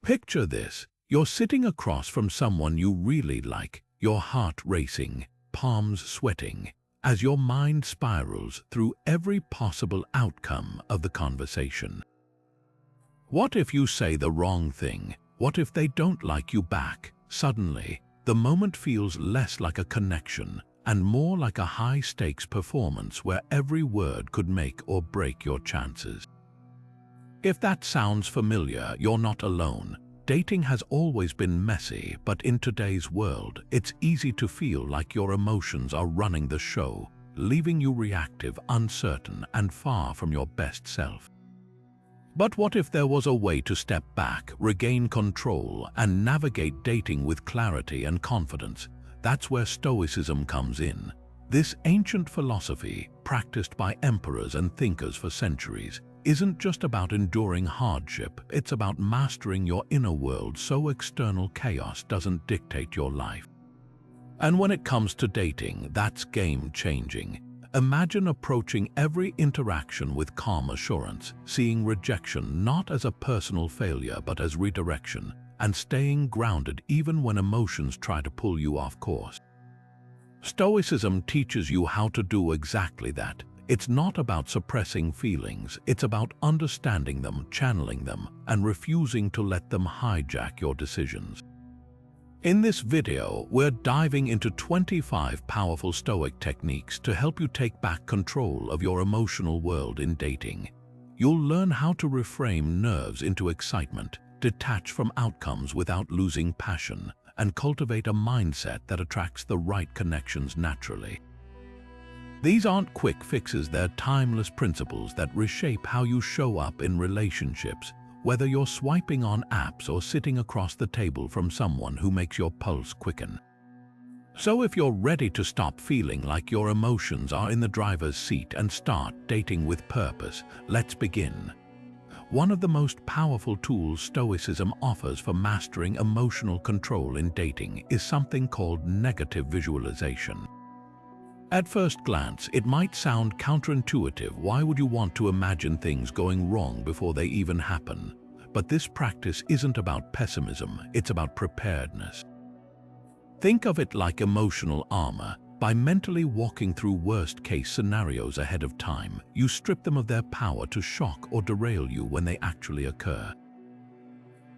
Picture this. You're sitting across from someone you really like, your heart racing, palms sweating, as your mind spirals through every possible outcome of the conversation. What if you say the wrong thing? What if they don't like you back? Suddenly, the moment feels less like a connection and more like a high-stakes performance where every word could make or break your chances. If that sounds familiar, you're not alone. Dating has always been messy, but in today's world, it's easy to feel like your emotions are running the show, leaving you reactive, uncertain, and far from your best self. But what if there was a way to step back, regain control, and navigate dating with clarity and confidence? That's where Stoicism comes in. This ancient philosophy, practiced by emperors and thinkers for centuries, isn't just about enduring hardship, it's about mastering your inner world so external chaos doesn't dictate your life. And when it comes to dating, that's game-changing. Imagine approaching every interaction with calm assurance, seeing rejection not as a personal failure but as redirection, and staying grounded even when emotions try to pull you off course. Stoicism teaches you how to do exactly that. It's not about suppressing feelings, it's about understanding them, channeling them, and refusing to let them hijack your decisions. In this video, we're diving into 25 powerful Stoic techniques to help you take back control of your emotional world in dating. You'll learn how to reframe nerves into excitement, detach from outcomes without losing passion, and cultivate a mindset that attracts the right connections naturally. These aren't quick fixes, they're timeless principles that reshape how you show up in relationships, whether you're swiping on apps or sitting across the table from someone who makes your pulse quicken. So if you're ready to stop feeling like your emotions are in the driver's seat and start dating with purpose, let's begin. One of the most powerful tools Stoicism offers for mastering emotional control in dating is something called negative visualization. At first glance, it might sound counterintuitive. Why would you want to imagine things going wrong before they even happen? But this practice isn't about pessimism, it's about preparedness. Think of it like emotional armor. By mentally walking through worst-case scenarios ahead of time, you strip them of their power to shock or derail you when they actually occur.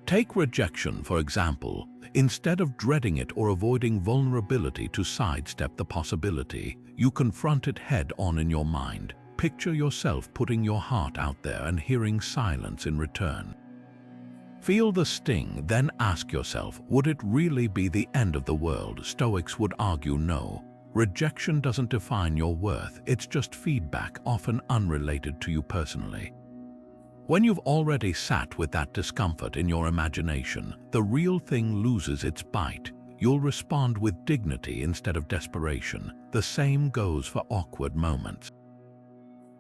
Take rejection, for example. Instead of dreading it or avoiding vulnerability to sidestep the possibility, you confront it head-on in your mind. Picture yourself putting your heart out there and hearing silence in return. Feel the sting, then ask yourself, would it really be the end of the world? Stoics would argue no. Rejection doesn't define your worth, it's just feedback, often unrelated to you personally. When you've already sat with that discomfort in your imagination, the real thing loses its bite. You'll respond with dignity instead of desperation. The same goes for awkward moments.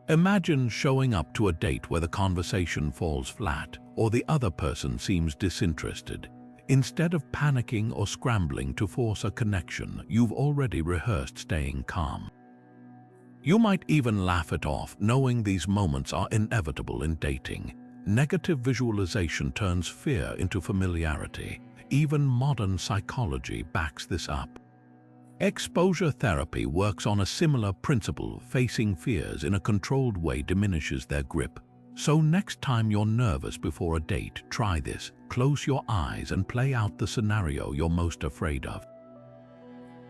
Imagine showing up to a date where the conversation falls flat or the other person seems disinterested. Instead of panicking or scrambling to force a connection, you've already rehearsed staying calm. You might even laugh it off, knowing these moments are inevitable in dating. Negative visualization turns fear into familiarity. Even modern psychology backs this up. Exposure therapy works on a similar principle. Facing fears in a controlled way diminishes their grip. So next time you're nervous before a date, try this. Close your eyes and play out the scenario you're most afraid of.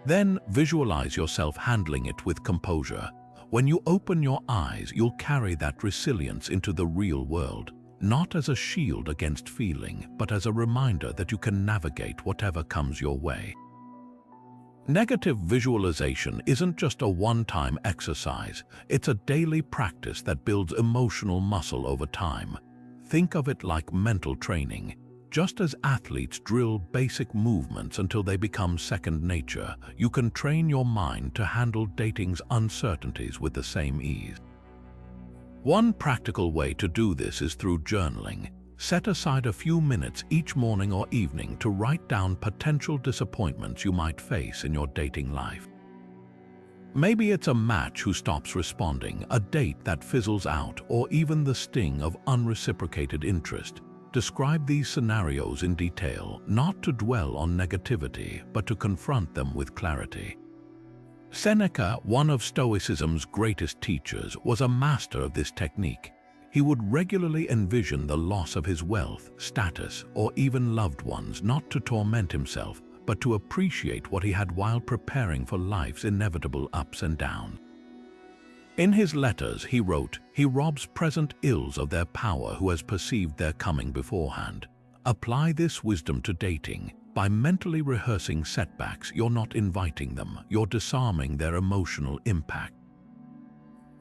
Then visualize yourself handling it with composure. When you open your eyes, you'll carry that resilience into the real world, not as a shield against feeling, but as a reminder that you can navigate whatever comes your way. Negative visualization isn't just a one-time exercise, it's a daily practice that builds emotional muscle over time. Think of it like mental training. Just as athletes drill basic movements until they become second nature, you can train your mind to handle dating's uncertainties with the same ease. One practical way to do this is through journaling. Set aside a few minutes each morning or evening to write down potential disappointments you might face in your dating life. Maybe it's a match who stops responding, a date that fizzles out, or even the sting of unreciprocated interest. describe these scenarios in detail, not to dwell on negativity, but to confront them with clarity. Seneca, one of Stoicism's greatest teachers, was a master of this technique. He would regularly envision the loss of his wealth, status, or even loved ones, not to torment himself, but to appreciate what he had while preparing for life's inevitable ups and downs. In his letters, he wrote, "He robs present ills of their power who has perceived their coming beforehand." Apply this wisdom to dating. By mentally rehearsing setbacks, you're not inviting them, you're disarming their emotional impact.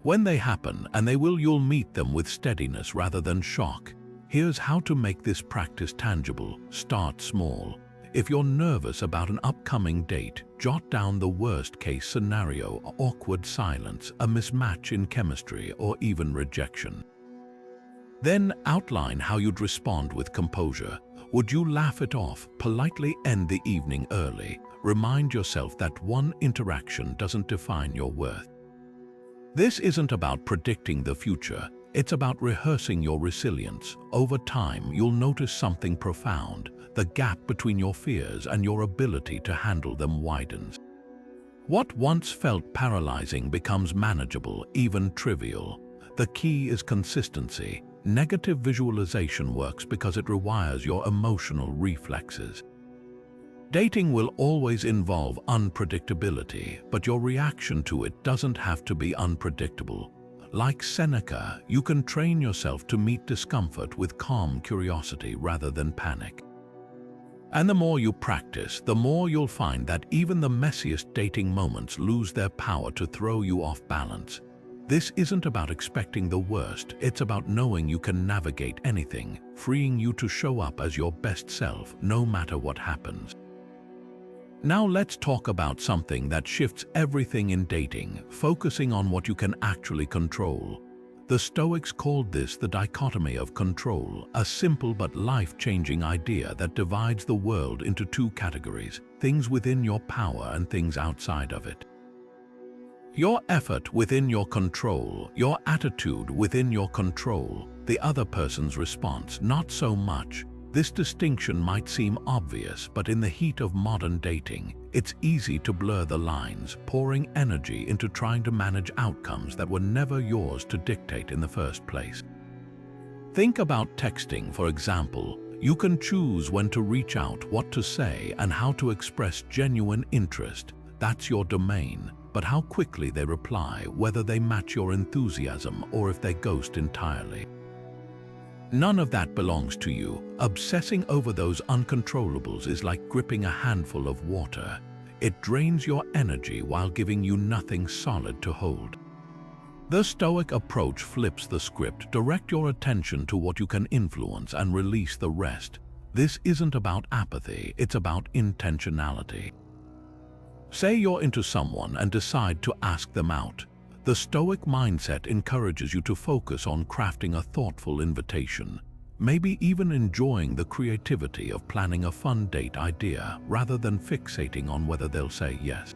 When they happen, and they will, you'll meet them with steadiness rather than shock. Here's how to make this practice tangible. Start small. If you're nervous about an upcoming date, jot down the worst-case scenario: awkward silence, a mismatch in chemistry, or even rejection. Then outline how you'd respond with composure. Would you laugh it off, politely end the evening early? Remind yourself that one interaction doesn't define your worth. This isn't about predicting the future, it's about rehearsing your resilience. Over time, you'll notice something profound. The gap between your fears and your ability to handle them widens. What once felt paralyzing becomes manageable, even trivial. The key is consistency. Negative visualization works because it rewires your emotional reflexes. Dating will always involve unpredictability, but your reaction to it doesn't have to be unpredictable. Like Seneca, you can train yourself to meet discomfort with calm curiosity rather than panic. And the more you practice, the more you'll find that even the messiest dating moments lose their power to throw you off balance. This isn't about expecting the worst, it's about knowing you can navigate anything, freeing you to show up as your best self, no matter what happens. Now let's talk about something that shifts everything in dating, focusing on what you can actually control. The Stoics called this the dichotomy of control, a simple but life-changing idea that divides the world into two categories: things within your power and things outside of it. Your effort within your control, your attitude within your control, the other person's response, not so much. This distinction might seem obvious, but in the heat of modern dating, it's easy to blur the lines, pouring energy into trying to manage outcomes that were never yours to dictate in the first place. Think about texting, for example. You can choose when to reach out, what to say, and how to express genuine interest. That's your domain. But how quickly they reply, whether they match your enthusiasm or if they ghost entirely. None of that belongs to you. Obsessing over those uncontrollables is like gripping a handful of water. It drains your energy while giving you nothing solid to hold. The Stoic approach flips the script. Direct your attention to what you can influence and release the rest. This isn't about apathy, it's about intentionality. Say you're into someone and decide to ask them out. The Stoic mindset encourages you to focus on crafting a thoughtful invitation, maybe even enjoying the creativity of planning a fun date idea rather than fixating on whether they'll say yes.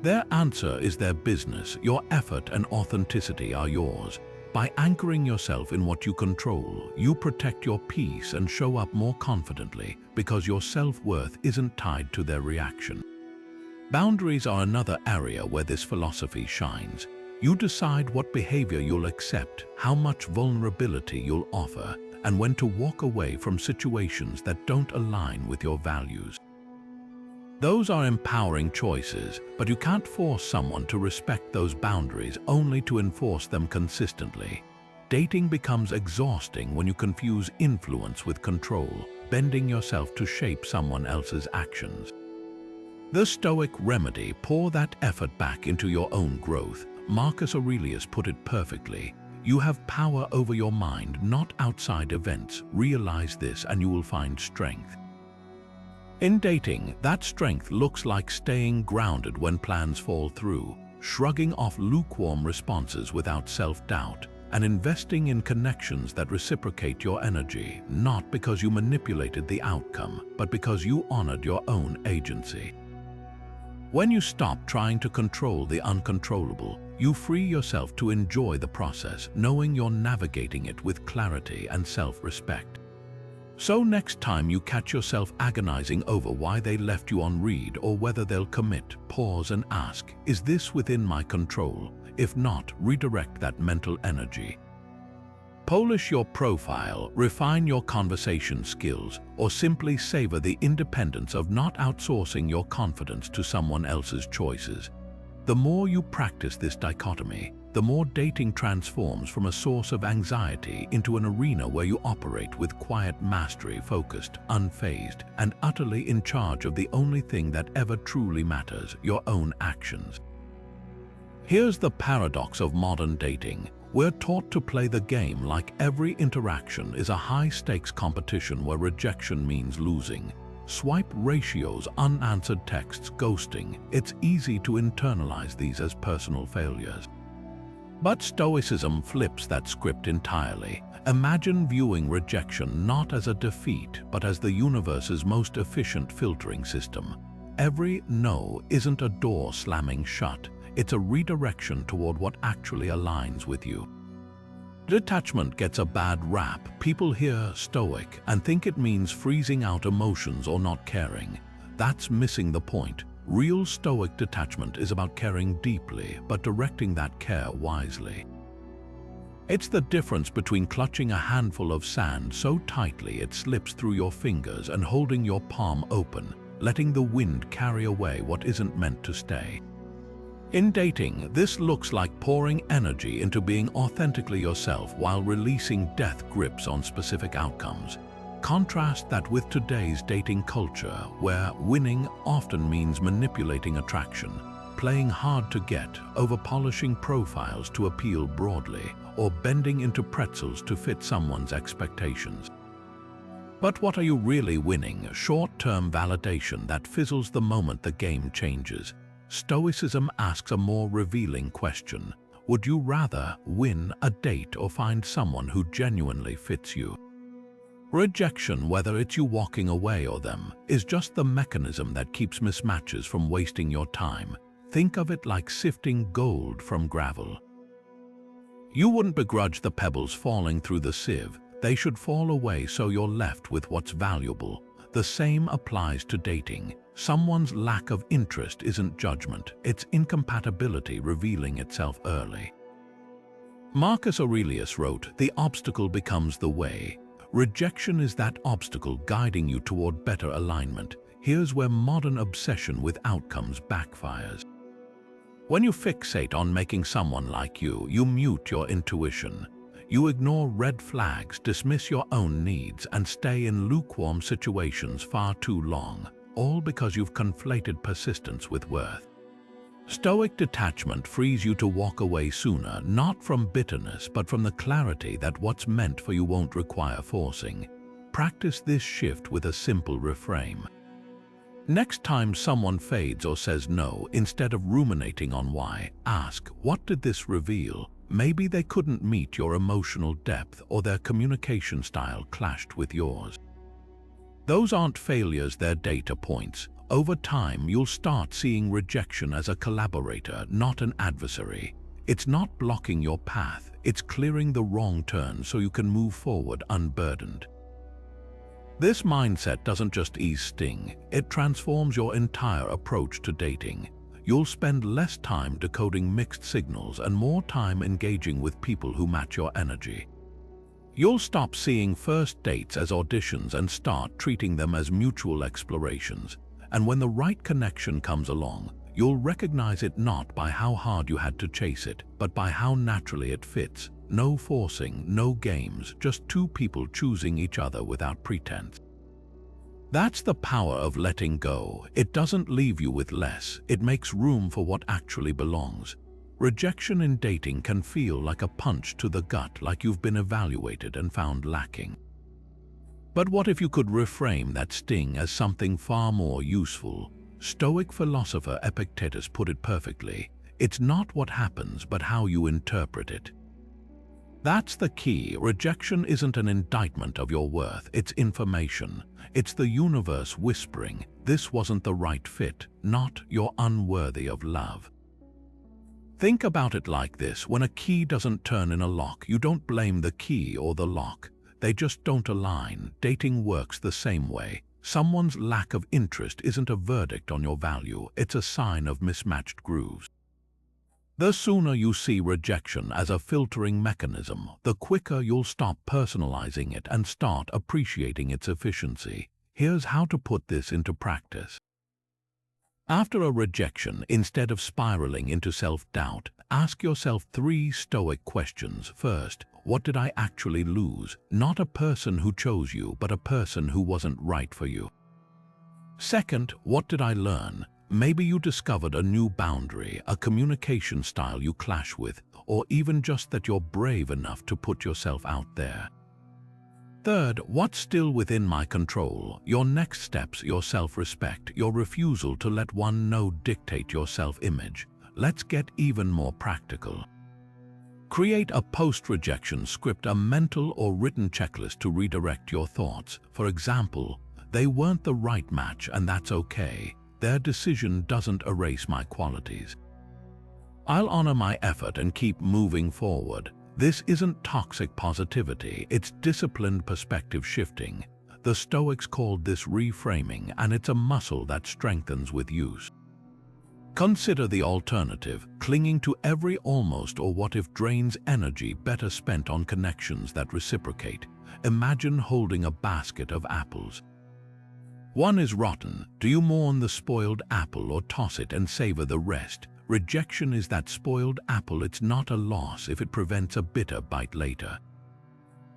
Their answer is their business. Your effort and authenticity are yours. By anchoring yourself in what you control, you protect your peace and show up more confidently because your self-worth isn't tied to their reaction. Boundaries are another area where this philosophy shines. You decide what behavior you'll accept, how much vulnerability you'll offer, and when to walk away from situations that don't align with your values. Those are empowering choices, but you can't force someone to respect those boundaries only to enforce them consistently. Dating becomes exhausting when you confuse influence with control, bending yourself to shape someone else's actions. The Stoic remedy: pour that effort back into your own growth. Marcus Aurelius put it perfectly. You have power over your mind, not outside events. Realize this and you will find strength. In dating, that strength looks like staying grounded when plans fall through, shrugging off lukewarm responses without self-doubt, and investing in connections that reciprocate your energy, not because you manipulated the outcome, but because you honored your own agency. When you stop trying to control the uncontrollable, you free yourself to enjoy the process, knowing you're navigating it with clarity and self-respect. So next time you catch yourself agonizing over why they left you on read or whether they'll commit, pause and ask, is this within my control? If not, redirect that mental energy. Polish your profile, refine your conversation skills, or simply savor the independence of not outsourcing your confidence to someone else's choices. The more you practice this dichotomy, the more dating transforms from a source of anxiety into an arena where you operate with quiet mastery, focused, unfazed, and utterly in charge of the only thing that ever truly matters, your own actions. Here's the paradox of modern dating. We're taught to play the game like every interaction is a high-stakes competition where rejection means losing. Swipe ratios, unanswered texts, ghosting. It's easy to internalize these as personal failures. But Stoicism flips that script entirely. Imagine viewing rejection not as a defeat, but as the universe's most efficient filtering system. Every no isn't a door slamming shut. It's a redirection toward what actually aligns with you. Detachment gets a bad rap. People hear stoic and think it means freezing out emotions or not caring. That's missing the point. Real stoic detachment is about caring deeply, but directing that care wisely. It's the difference between clutching a handful of sand so tightly it slips through your fingers and holding your palm open, letting the wind carry away what isn't meant to stay. In dating, this looks like pouring energy into being authentically yourself while releasing death grips on specific outcomes. Contrast that with today's dating culture, where winning often means manipulating attraction, playing hard to get, over-polishing profiles to appeal broadly, or bending into pretzels to fit someone's expectations. But what are you really winning? Short-term validation that fizzles the moment the game changes. Stoicism asks a more revealing question. Would you rather win a date or find someone who genuinely fits you? Rejection, whether it's you walking away or them, is just the mechanism that keeps mismatches from wasting your time. Think of it like sifting gold from gravel. You wouldn't begrudge the pebbles falling through the sieve. They should fall away so you're left with what's valuable. The same applies to dating. Someone's lack of interest isn't judgment, it's incompatibility revealing itself early. Marcus Aurelius wrote, "The obstacle becomes the way." Rejection is that obstacle guiding you toward better alignment. Here's where modern obsession with outcomes backfires. When you fixate on making someone like you, you mute your intuition. You ignore red flags, dismiss your own needs, and stay in lukewarm situations far too long, all because you've conflated persistence with worth. Stoic detachment frees you to walk away sooner, not from bitterness, but from the clarity that what's meant for you won't require forcing. Practice this shift with a simple reframe. Next time someone fades or says no, instead of ruminating on why, ask, what did this reveal? Maybe they couldn't meet your emotional depth or their communication style clashed with yours. Those aren't failures, they're data points. Over time, you'll start seeing rejection as a collaborator, not an adversary. It's not blocking your path, it's clearing the wrong turn so you can move forward unburdened. This mindset doesn't just ease sting, it transforms your entire approach to dating. You'll spend less time decoding mixed signals and more time engaging with people who match your energy. You'll stop seeing first dates as auditions and start treating them as mutual explorations. And when the right connection comes along, you'll recognize it not by how hard you had to chase it, but by how naturally it fits. No forcing, no games, just two people choosing each other without pretense. That's the power of letting go. It doesn't leave you with less, it makes room for what actually belongs. Rejection in dating can feel like a punch to the gut, like you've been evaluated and found lacking. But what if you could reframe that sting as something far more useful? Stoic philosopher Epictetus put it perfectly. It's not what happens, but how you interpret it. That's the key. Rejection isn't an indictment of your worth, it's information. It's the universe whispering, this wasn't the right fit, not you're unworthy of love. Think about it like this. When a key doesn't turn in a lock, you don't blame the key or the lock. they just don't align. Dating works the same way. Someone's lack of interest isn't a verdict on your value, it's a sign of mismatched grooves. The sooner you see rejection as a filtering mechanism, the quicker you'll stop personalizing it and start appreciating its efficiency. Here's how to put this into practice. After a rejection, instead of spiraling into self-doubt, ask yourself 3 Stoic questions. First, what did I actually lose? Not a person who chose you, but a person who wasn't right for you. Second, what did I learn? Maybe you discovered a new boundary, a communication style you clash with, or even just that you're brave enough to put yourself out there. Third, what's still within my control? Your next steps, your self-respect, your refusal to let one no dictate your self-image. Let's get even more practical. Create a post-rejection script, a mental or written checklist to redirect your thoughts. For example, they weren't the right match and that's okay. Their decision doesn't erase my qualities. I'll honor my effort and keep moving forward. This isn't toxic positivity, it's disciplined perspective shifting. The Stoics called this reframing, and it's a muscle that strengthens with use. Consider the alternative. Clinging to every almost or what if drains energy better spent on connections that reciprocate. Imagine holding a basket of apples. One is rotten. Do you mourn the spoiled apple or toss it and savor the rest? Rejection is that spoiled apple. It's not a loss if it prevents a bitter bite later.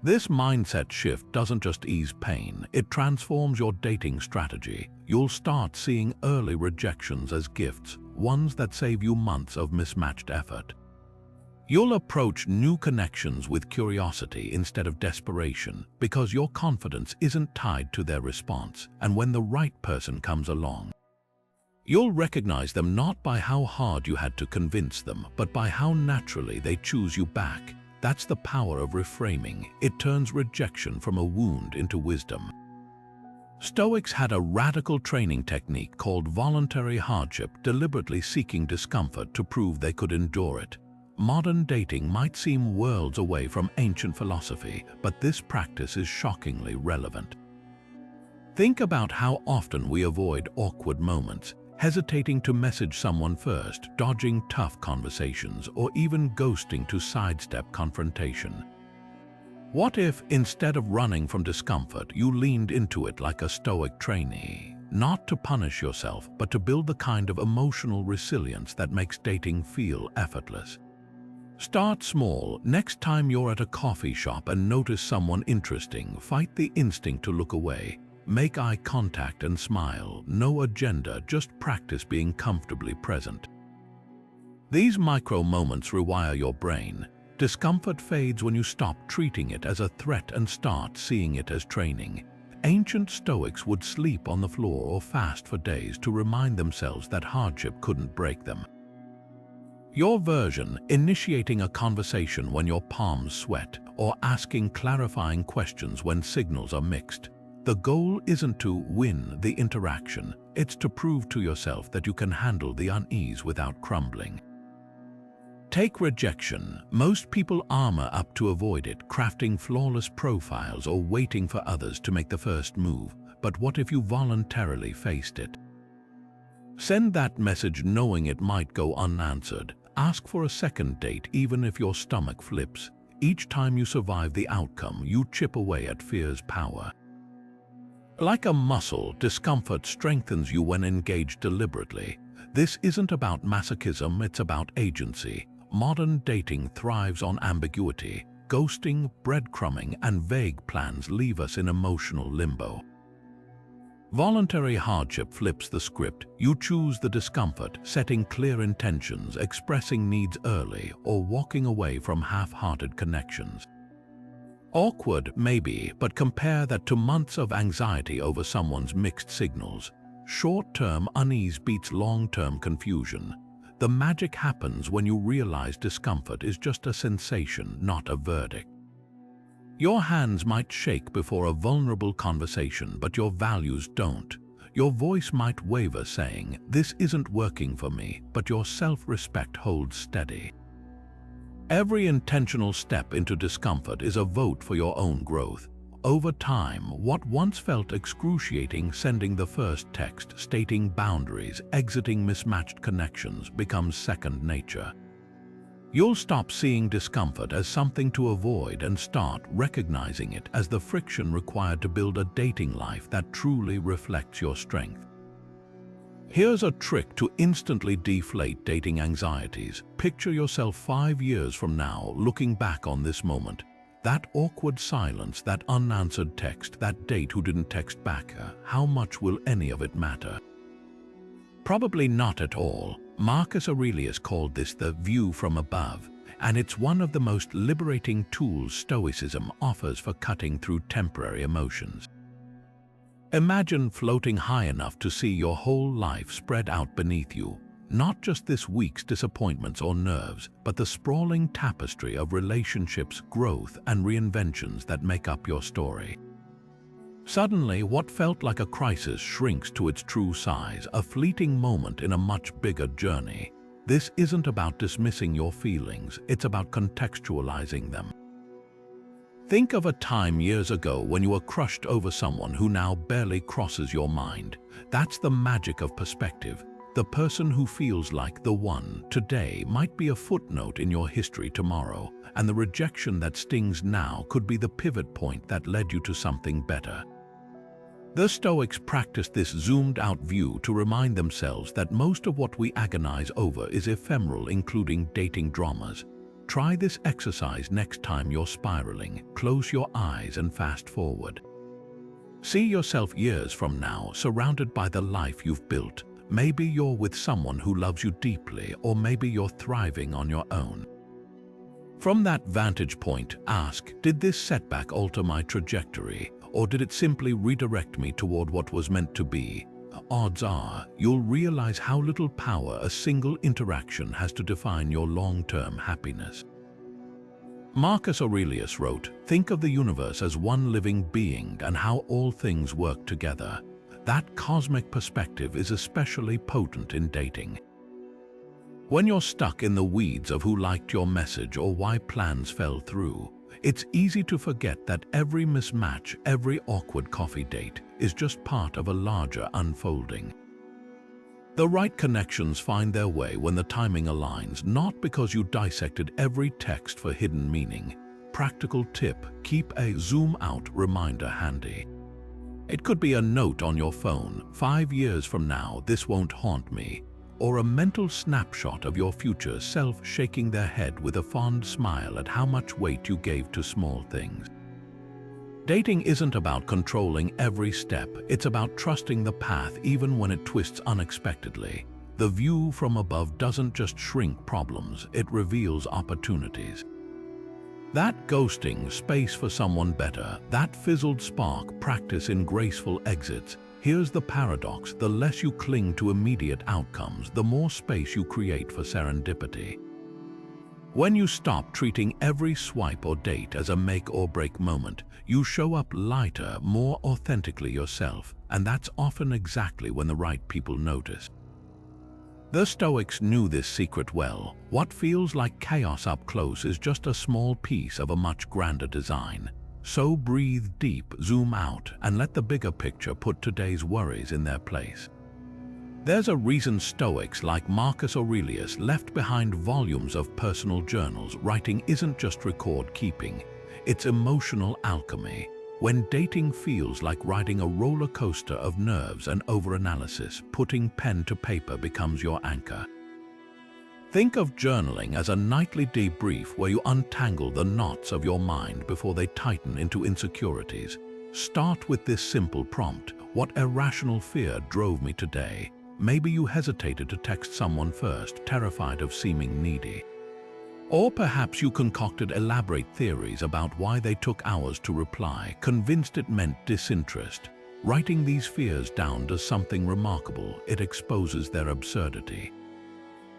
This mindset shift doesn't just ease pain, it transforms your dating strategy. You'll start seeing early rejections as gifts, ones that save you months of mismatched effort. You'll approach new connections with curiosity instead of desperation, because your confidence isn't tied to their response, and when the right person comes along, you'll recognize them not by how hard you had to convince them, but by how naturally they choose you back. That's the power of reframing. It turns rejection from a wound into wisdom. Stoics had a radical training technique called voluntary hardship, deliberately seeking discomfort to prove they could endure it. Modern dating might seem worlds away from ancient philosophy, but this practice is shockingly relevant. Think about how often we avoid awkward moments, hesitating to message someone first, dodging tough conversations, or even ghosting to sidestep confrontation. What if, instead of running from discomfort, you leaned into it like a Stoic trainee? Not to punish yourself, but to build the kind of emotional resilience that makes dating feel effortless. Start small. Next time you're at a coffee shop and notice someone interesting, fight the instinct to look away. Make eye contact and smile. No agenda, just practice being comfortably present. These micro moments rewire your brain. Discomfort fades when you stop treating it as a threat and start seeing it as training. Ancient Stoics would sleep on the floor or fast for days to remind themselves that hardship couldn't break them. Your version, initiating a conversation when your palms sweat, or asking clarifying questions when signals are mixed. The goal isn't to win the interaction, it's to prove to yourself that you can handle the unease without crumbling. Take rejection. Most people armor up to avoid it, crafting flawless profiles or waiting for others to make the first move. But what if you voluntarily faced it? Send that message knowing it might go unanswered. Ask for a second date even if your stomach flips. Each time you survive the outcome, you chip away at fear's power. Like a muscle, discomfort strengthens you when engaged deliberately. This isn't about masochism, it's about agency. Modern dating thrives on ambiguity. Ghosting, breadcrumbing, and vague plans leave us in emotional limbo. Voluntary hardship flips the script. You choose the discomfort, setting clear intentions, expressing needs early, or walking away from half-hearted connections. Awkward, maybe, but compare that to months of anxiety over someone's mixed signals. Short-term unease beats long-term confusion. The magic happens when you realize discomfort is just a sensation, not a verdict. Your hands might shake before a vulnerable conversation, but your values don't. Your voice might waver saying, "This isn't working for me," but your self-respect holds steady. Every intentional step into discomfort is a vote for your own growth. over time, what once felt excruciating, sending the first text, stating boundaries, exiting mismatched connections, becomes second nature. You'll stop seeing discomfort as something to avoid and start recognizing it as the friction required to build a dating life that truly reflects your strength. Here's a trick to instantly deflate dating anxieties. Picture yourself 5 years from now, looking back on this moment. That awkward silence, that unanswered text, that date who didn't text back. How much will any of it matter? Probably not at all. Marcus Aurelius called this the view from above, and it's one of the most liberating tools Stoicism offers for cutting through temporary emotions. Imagine floating high enough to see your whole life spread out beneath you, not just this week's disappointments or nerves, but the sprawling tapestry of relationships, growth, and reinventions that make up your story. Suddenly, what felt like a crisis shrinks to its true size, a fleeting moment in a much bigger journey. This isn't about dismissing your feelings, it's about contextualizing them. Think of a time years ago when you were crushed over someone who now barely crosses your mind. That's the magic of perspective. The person who feels like the one today might be a footnote in your history tomorrow, and the rejection that stings now could be the pivot point that led you to something better. The Stoics practiced this zoomed-out view to remind themselves that most of what we agonize over is ephemeral, including dating dramas. Try this exercise next time you're spiraling. Close your eyes and fast forward. See yourself years from now, surrounded by the life you've built. Maybe you're with someone who loves you deeply, or maybe you're thriving on your own. From that vantage point, ask, did this setback alter my trajectory, or did it simply redirect me toward what was meant to be? Odds are, you'll realize how little power a single interaction has to define your long-term happiness. Marcus Aurelius wrote, "Think of the universe as one living being and how all things work together." That cosmic perspective is especially potent in dating. When you're stuck in the weeds of who liked your message or why plans fell through, it's easy to forget that every mismatch, every awkward coffee date, is just part of a larger unfolding. The right connections find their way when the timing aligns, not because you dissected every text for hidden meaning. Practical tip: keep a zoom-out reminder handy. It could be a note on your phone, 5 years from now, this won't haunt me, or a mental snapshot of your future self shaking their head with a fond smile at how much weight you gave to small things. Dating isn't about controlling every step, it's about trusting the path even when it twists unexpectedly. The view from above doesn't just shrink problems, it reveals opportunities. That ghosting, space for someone better, that fizzled spark, practice in graceful exits. Here's the paradox: the less you cling to immediate outcomes, the more space you create for serendipity. When you stop treating every swipe or date as a make-or-break moment, you show up lighter, more authentically yourself, and that's often exactly when the right people notice. The Stoics knew this secret well. What feels like chaos up close is just a small piece of a much grander design. So breathe deep, zoom out, and let the bigger picture put today's worries in their place. There's a reason Stoics like Marcus Aurelius left behind volumes of personal journals. Writing isn't just record keeping, it's emotional alchemy. When dating feels like riding a roller coaster of nerves and overanalysis, putting pen to paper becomes your anchor. Think of journaling as a nightly debrief where you untangle the knots of your mind before they tighten into insecurities. Start with this simple prompt: what irrational fear drove me today? Maybe you hesitated to text someone first, terrified of seeming needy. Or perhaps you concocted elaborate theories about why they took hours to reply, convinced it meant disinterest. Writing these fears down does something remarkable. It exposes their absurdity.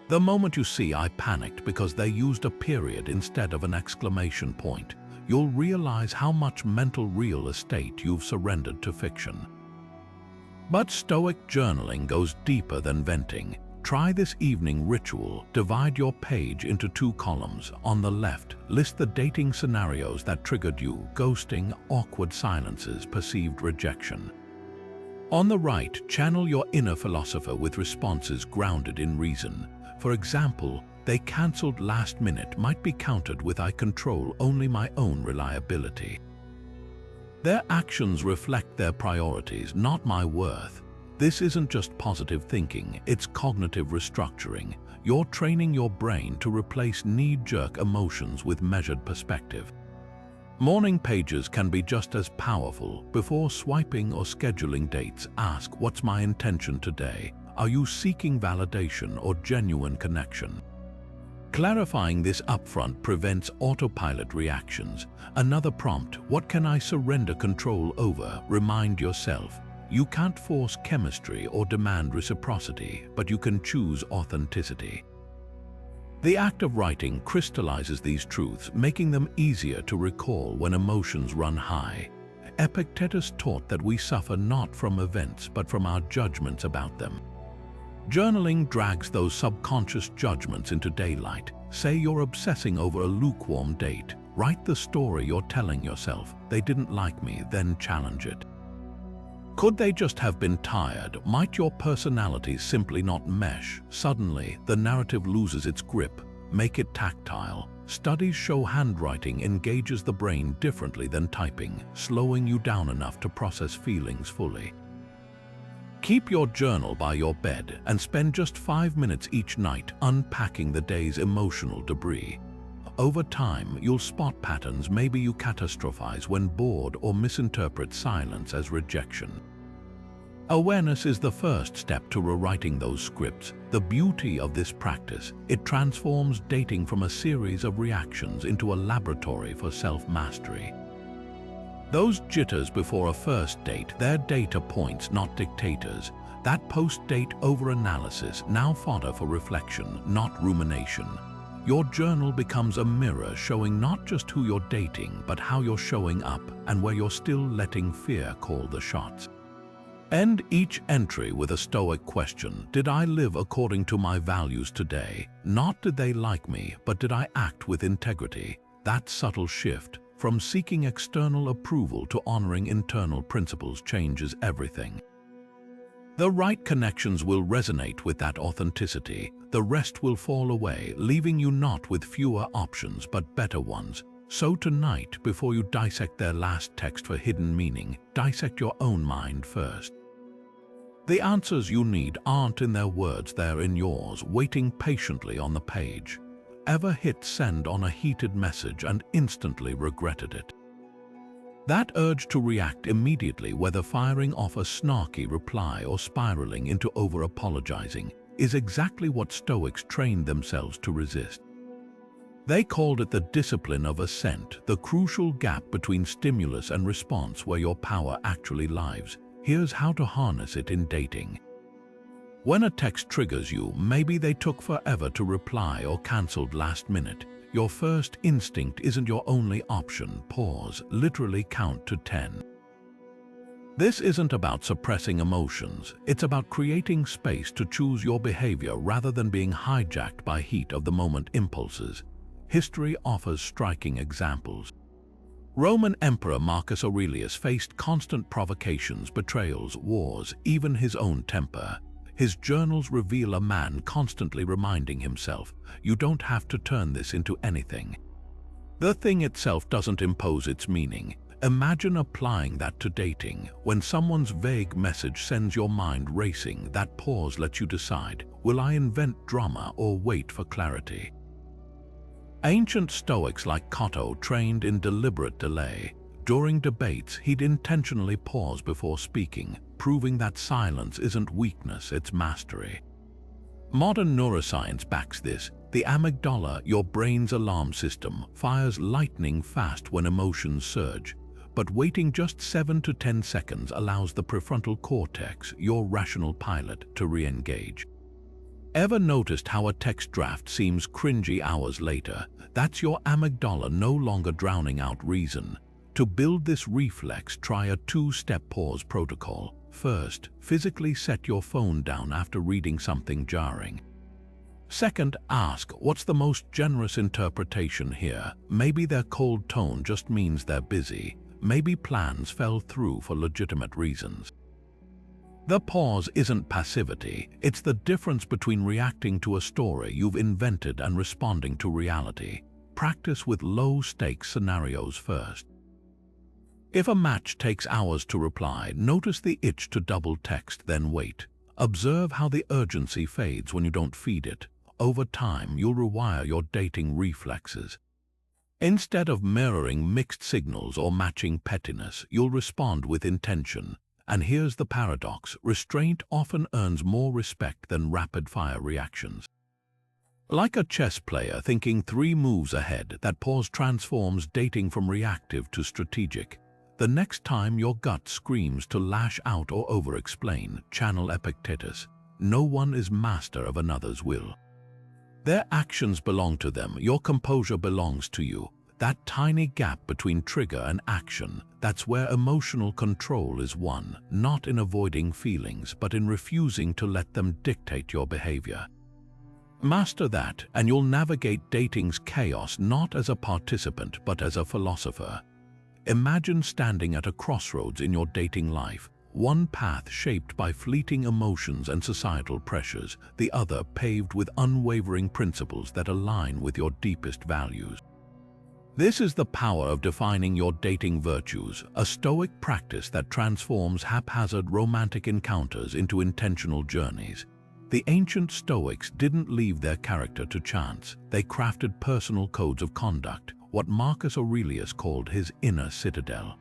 The moment you see "I panicked because they used a period instead of an exclamation point," you'll realize how much mental real estate you've surrendered to fiction. But Stoic journaling goes deeper than venting. Try this evening ritual. Divide your page into 2 columns. On the left, list the dating scenarios that triggered you: ghosting, awkward silences, perceived rejection. On the right, channel your inner philosopher with responses grounded in reason. For example, "They cancelled last minute" might be countered with "I control only my own reliability." Their actions reflect their priorities, not my worth. This isn't just positive thinking, it's cognitive restructuring. You're training your brain to replace knee-jerk emotions with measured perspective. Morning pages can be just as powerful. Before swiping or scheduling dates, ask, "What's my intention today? Are you seeking validation or genuine connection?" Clarifying this upfront prevents autopilot reactions. Another prompt: "What can I surrender control over?" Remind yourself, you can't force chemistry or demand reciprocity, but you can choose authenticity. The act of writing crystallizes these truths, making them easier to recall when emotions run high. Epictetus taught that we suffer not from events, but from our judgments about them. Journaling drags those subconscious judgments into daylight. Say you're obsessing over a lukewarm date. Write the story you're telling yourself. "They didn't like me," then challenge it. Could they just have been tired? Might your personalities simply not mesh? Suddenly, the narrative loses its grip. Make it tactile. Studies show handwriting engages the brain differently than typing, slowing you down enough to process feelings fully. Keep your journal by your bed and spend just 5 minutes each night unpacking the day's emotional debris. Over time, you'll spot patterns. Maybe you catastrophize when bored or misinterpret silence as rejection. Awareness is the first step to rewriting those scripts. The beauty of this practice, it transforms dating from a series of reactions into a laboratory for self-mastery. Those jitters before a first date, they're data points, not dictators. That post-date over-analysis, now fodder for reflection, not rumination. Your journal becomes a mirror showing not just who you're dating, but how you're showing up and where you're still letting fear call the shots. End each entry with a Stoic question. Did I live according to my values today? Not did they like me, but did I act with integrity? That subtle shift, from seeking external approval to honoring internal principles, changes everything. The right connections will resonate with that authenticity. The rest will fall away, leaving you not with fewer options but better ones. So tonight, before you dissect their last text for hidden meaning, dissect your own mind first. The answers you need aren't in their words, they're in yours, waiting patiently on the page. Ever hit send on a heated message and instantly regretted it? That urge to react immediately, whether firing off a snarky reply or spiraling into over-apologizing, is exactly what Stoics trained themselves to resist. They called it the discipline of assent, the crucial gap between stimulus and response where your power actually lies. Here's how to harness it in dating. When a text triggers you, maybe they took forever to reply or cancelled last minute. Your first instinct isn't your only option. Pause, literally count to 10. This isn't about suppressing emotions. It's about creating space to choose your behavior rather than being hijacked by heat of the moment impulses. History offers striking examples. Roman Emperor Marcus Aurelius faced constant provocations, betrayals, wars, even his own temper. His journals reveal a man constantly reminding himself, "You don't have to turn this into anything." The thing itself doesn't impose its meaning. Imagine applying that to dating. When someone's vague message sends your mind racing, that pause lets you decide, will I invent drama or wait for clarity? Ancient Stoics like Cato trained in deliberate delay. During debates, he'd intentionally pause before speaking, proving that silence isn't weakness, it's mastery. Modern neuroscience backs this. The amygdala, your brain's alarm system, fires lightning fast when emotions surge, but waiting just 7 to 10 seconds allows the prefrontal cortex, your rational pilot, to re-engage. Ever noticed how a text draft seems cringy hours later? That's your amygdala no longer drowning out reason. To build this reflex, try a 2-step pause protocol. First, physically set your phone down after reading something jarring. Second, ask, what's the most generous interpretation here? Maybe their cold tone just means they're busy. Maybe plans fell through for legitimate reasons. The pause isn't passivity, it's the difference between reacting to a story you've invented and responding to reality. Practice with low-stakes scenarios first. If a match takes hours to reply, notice the itch to double text, then wait. Observe how the urgency fades when you don't feed it. Over time, you'll rewire your dating reflexes. Instead of mirroring mixed signals or matching pettiness, you'll respond with intention. And here's the paradox: restraint often earns more respect than rapid-fire reactions. Like a chess player thinking 3 moves ahead, that pause transforms dating from reactive to strategic. The next time your gut screams to lash out or over-explain, channel Epictetus. No one is master of another's will. Their actions belong to them, your composure belongs to you. That tiny gap between trigger and action, that's where emotional control is won, not in avoiding feelings, but in refusing to let them dictate your behavior. Master that, and you'll navigate dating's chaos not as a participant, but as a philosopher. Imagine standing at a crossroads in your dating life. One path shaped by fleeting emotions and societal pressures, the other paved with unwavering principles that align with your deepest values. This is the power of defining your dating virtues, a Stoic practice that transforms haphazard romantic encounters into intentional journeys. The ancient Stoics didn't leave their character to chance. They crafted personal codes of conduct, what Marcus Aurelius called his inner citadel.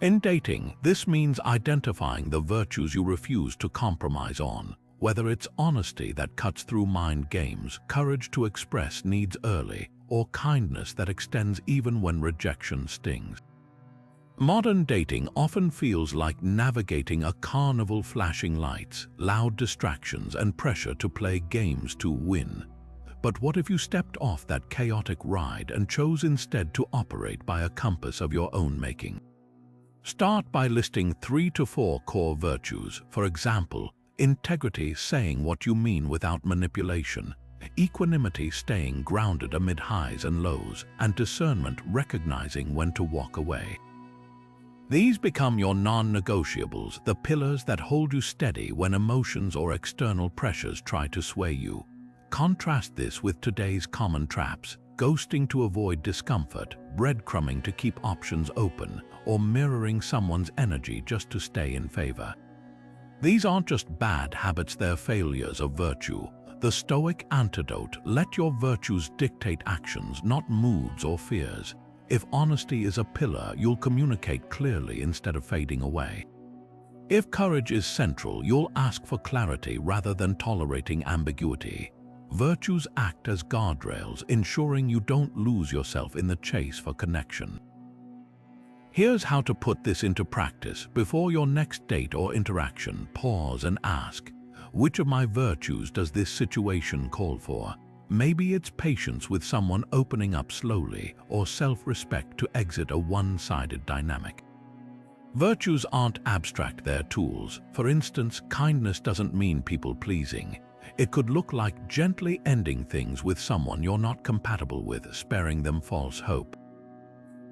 In dating, this means identifying the virtues you refuse to compromise on, whether it's honesty that cuts through mind games, courage to express needs early, or kindness that extends even when rejection stings. Modern dating often feels like navigating a carnival, flashing lights, loud distractions, and pressure to play games to win. But what if you stepped off that chaotic ride and chose instead to operate by a compass of your own making? Start by listing 3 to 4 core virtues. For example, integrity, saying what you mean without manipulation; equanimity, staying grounded amid highs and lows; and discernment, recognizing when to walk away. These become your non-negotiables, the pillars that hold you steady when emotions or external pressures try to sway you. Contrast this with today's common traps: ghosting to avoid discomfort, breadcrumbing to keep options open, or mirroring someone's energy just to stay in favor. These aren't just bad habits, they're failures of virtue. The Stoic antidote: let your virtues dictate actions, not moods or fears. If honesty is a pillar, you'll communicate clearly instead of fading away. If courage is central, you'll ask for clarity rather than tolerating ambiguity. Virtues act as guardrails, ensuring you don't lose yourself in the chase for connection. Here's how to put this into practice. Before your next date or interaction, pause and ask, which of my virtues does this situation call for? Maybe it's patience with someone opening up slowly, or self-respect to exit a one-sided dynamic. Virtues aren't abstract, they're tools. For instance, kindness doesn't mean people-pleasing. It could look like gently ending things with someone you're not compatible with, sparing them false hope.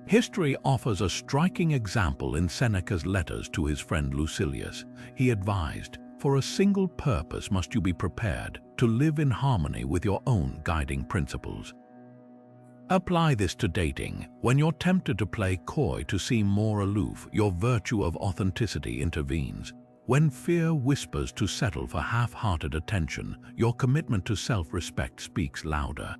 History offers a striking example in Seneca's letters to his friend Lucilius. He advised, "For a single purpose must you be prepared, to live in harmony with your own guiding principles." Apply this to dating. When you're tempted to play coy to seem more aloof, your virtue of authenticity intervenes. When fear whispers to settle for half-hearted attention, your commitment to self-respect speaks louder.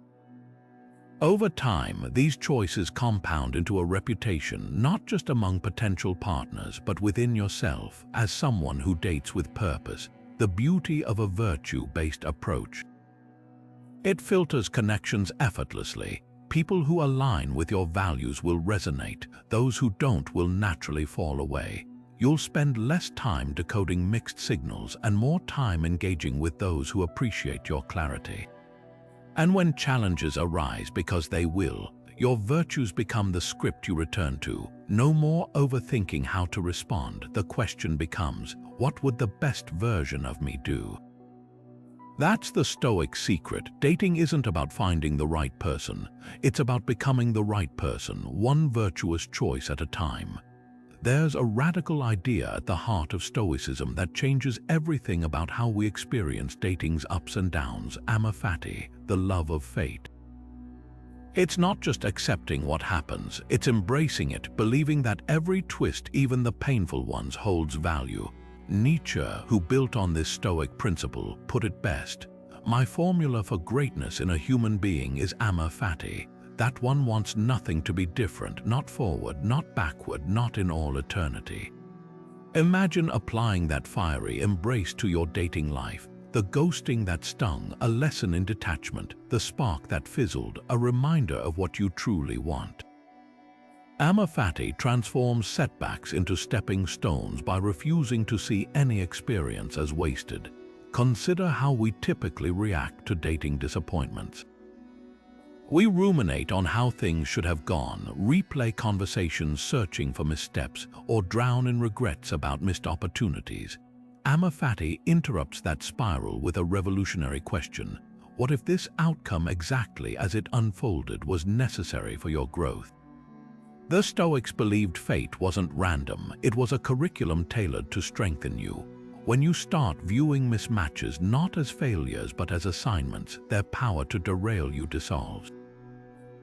Over time, these choices compound into a reputation not just among potential partners, but within yourself as someone who dates with purpose, the beauty of a virtue-based approach. It filters connections effortlessly. People who align with your values will resonate, those who don't will naturally fall away. You'll spend less time decoding mixed signals and more time engaging with those who appreciate your clarity. And when challenges arise, because they will, your virtues become the script you return to. No more overthinking how to respond. The question becomes, what would the best version of me do? That's the Stoic secret. Dating isn't about finding the right person. It's about becoming the right person, one virtuous choice at a time. There's a radical idea at the heart of Stoicism that changes everything about how we experience dating's ups and downs. Amor Fati, the love of fate. It's not just accepting what happens, it's embracing it, believing that every twist, even the painful ones, holds value. Nietzsche, who built on this Stoic principle, put it best: "My formula for greatness in a human being is amor fati, that one wants nothing to be different, not forward, not backward, not in all eternity." Imagine applying that fiery embrace to your dating life. The ghosting that stung, a lesson in detachment; the spark that fizzled, a reminder of what you truly want. Amor Fati transforms setbacks into stepping stones by refusing to see any experience as wasted. Consider how we typically react to dating disappointments. We ruminate on how things should have gone, replay conversations searching for missteps, or drown in regrets about missed opportunities. Amor Fati interrupts that spiral with a revolutionary question: what if this outcome, exactly as it unfolded, was necessary for your growth? The Stoics believed fate wasn't random, it was a curriculum tailored to strengthen you. When you start viewing mismatches not as failures but as assignments, their power to derail you dissolves.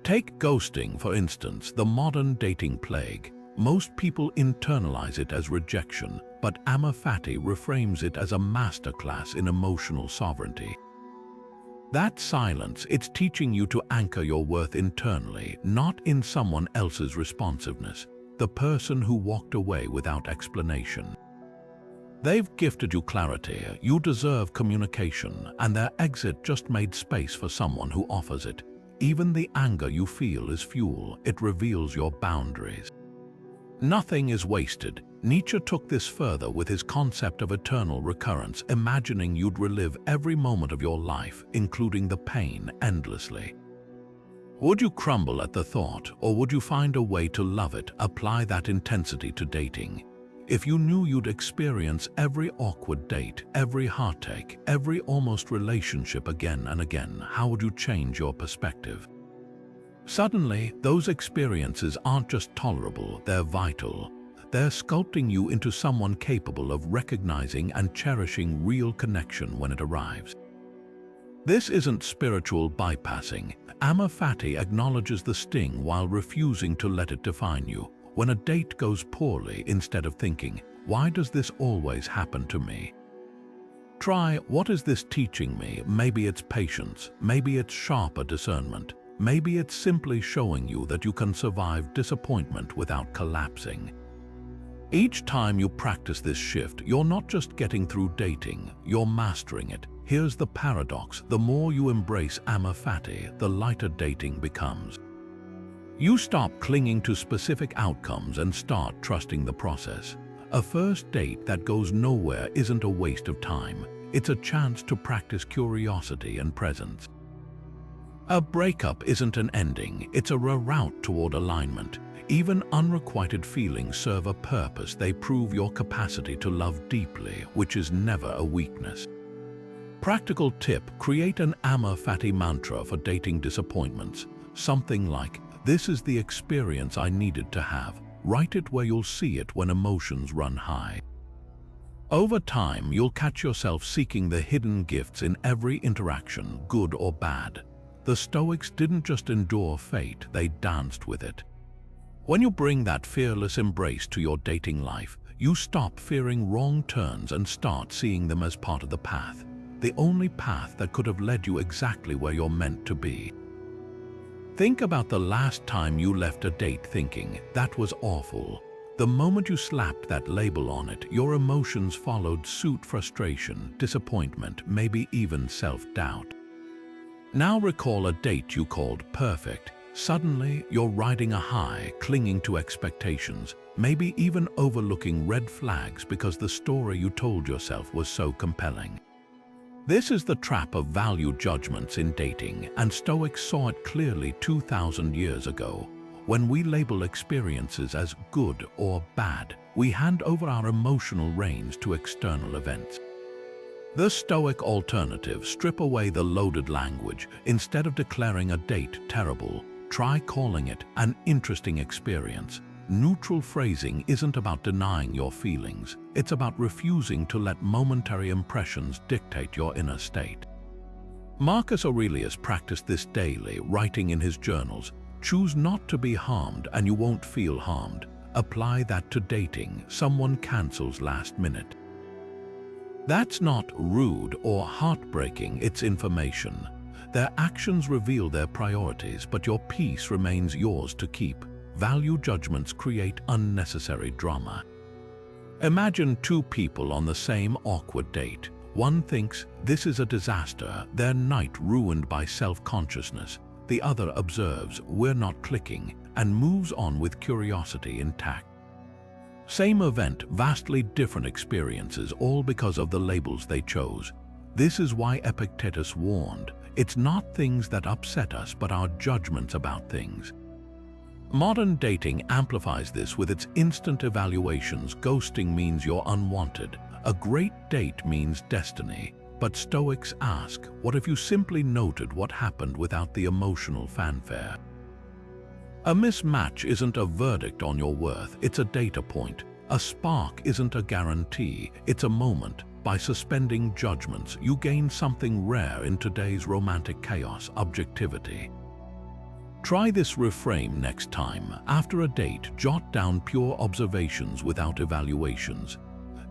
Take ghosting, for instance, the modern dating plague. Most people internalize it as rejection, but Amor Fati reframes it as a masterclass in emotional sovereignty. That silence, it's teaching you to anchor your worth internally, not in someone else's responsiveness, the person who walked away without explanation. They've gifted you clarity, you deserve communication, and their exit just made space for someone who offers it. Even the anger you feel is fuel, it reveals your boundaries. Nothing is wasted. Nietzsche took this further with his concept of eternal recurrence, imagining you'd relive every moment of your life, including the pain, endlessly. Would you crumble at the thought, or would you find a way to love it? Apply that intensity to dating. If you knew you'd experience every awkward date, every heartache, every almost relationship again and again, how would you change your perspective? Suddenly, those experiences aren't just tolerable, they're vital. They're sculpting you into someone capable of recognizing and cherishing real connection when it arrives. This isn't spiritual bypassing. Amor Fati acknowledges the sting while refusing to let it define you. When a date goes poorly, instead of thinking, "Why does this always happen to me?" try, "What is this teaching me?" Maybe it's patience, maybe it's sharper discernment. Maybe it's simply showing you that you can survive disappointment without collapsing. Each time you practice this shift, you're not just getting through dating, you're mastering it. Here's the paradox: the more you embrace Amor Fati, the lighter dating becomes. You stop clinging to specific outcomes and start trusting the process. A first date that goes nowhere isn't a waste of time. It's a chance to practice curiosity and presence. A breakup isn't an ending, it's a reroute toward alignment. Even unrequited feelings serve a purpose. They prove your capacity to love deeply, which is never a weakness. Practical tip: create an Amor Fati mantra for dating disappointments. Something like, "This is the experience I needed to have." Write it where you'll see it when emotions run high. Over time, you'll catch yourself seeking the hidden gifts in every interaction, good or bad. The Stoics didn't just endure fate, they danced with it. When you bring that fearless embrace to your dating life, you stop fearing wrong turns and start seeing them as part of the path. The only path that could have led you exactly where you're meant to be. Think about the last time you left a date thinking, "That was awful." The moment you slapped that label on it, your emotions followed suit: frustration, disappointment, maybe even self-doubt. Now recall a date you called perfect. Suddenly, you're riding a high, clinging to expectations, maybe even overlooking red flags because the story you told yourself was so compelling. This is the trap of value judgments in dating, and Stoics saw it clearly 2,000 years ago. When we label experiences as good or bad, we hand over our emotional reins to external events. The Stoic alternative: strip away the loaded language. Instead of declaring a date terrible, try calling it an interesting experience. Neutral phrasing isn't about denying your feelings. It's about refusing to let momentary impressions dictate your inner state. Marcus Aurelius practiced this daily, writing in his journals, "Choose not to be harmed and you won't feel harmed." Apply that to dating. Someone cancels last minute. That's not rude or heartbreaking, it's information. Their actions reveal their priorities, but your peace remains yours to keep. Value judgments create unnecessary drama. Imagine two people on the same awkward date. One thinks, "This is a disaster, their night ruined by self-consciousness." The other observes, "We're not clicking," and moves on with curiosity intact. Same event, vastly different experiences, all because of the labels they chose. This is why Epictetus warned, it's not things that upset us, but our judgments about things. Modern dating amplifies this with its instant evaluations. Ghosting means you're unwanted. A great date means destiny. But Stoics ask, what if you simply noted what happened without the emotional fanfare? A mismatch isn't a verdict on your worth, it's a data point. A spark isn't a guarantee, it's a moment. By suspending judgments, you gain something rare in today's romantic chaos: objectivity. Try this reframe next time. After a date, jot down pure observations without evaluations.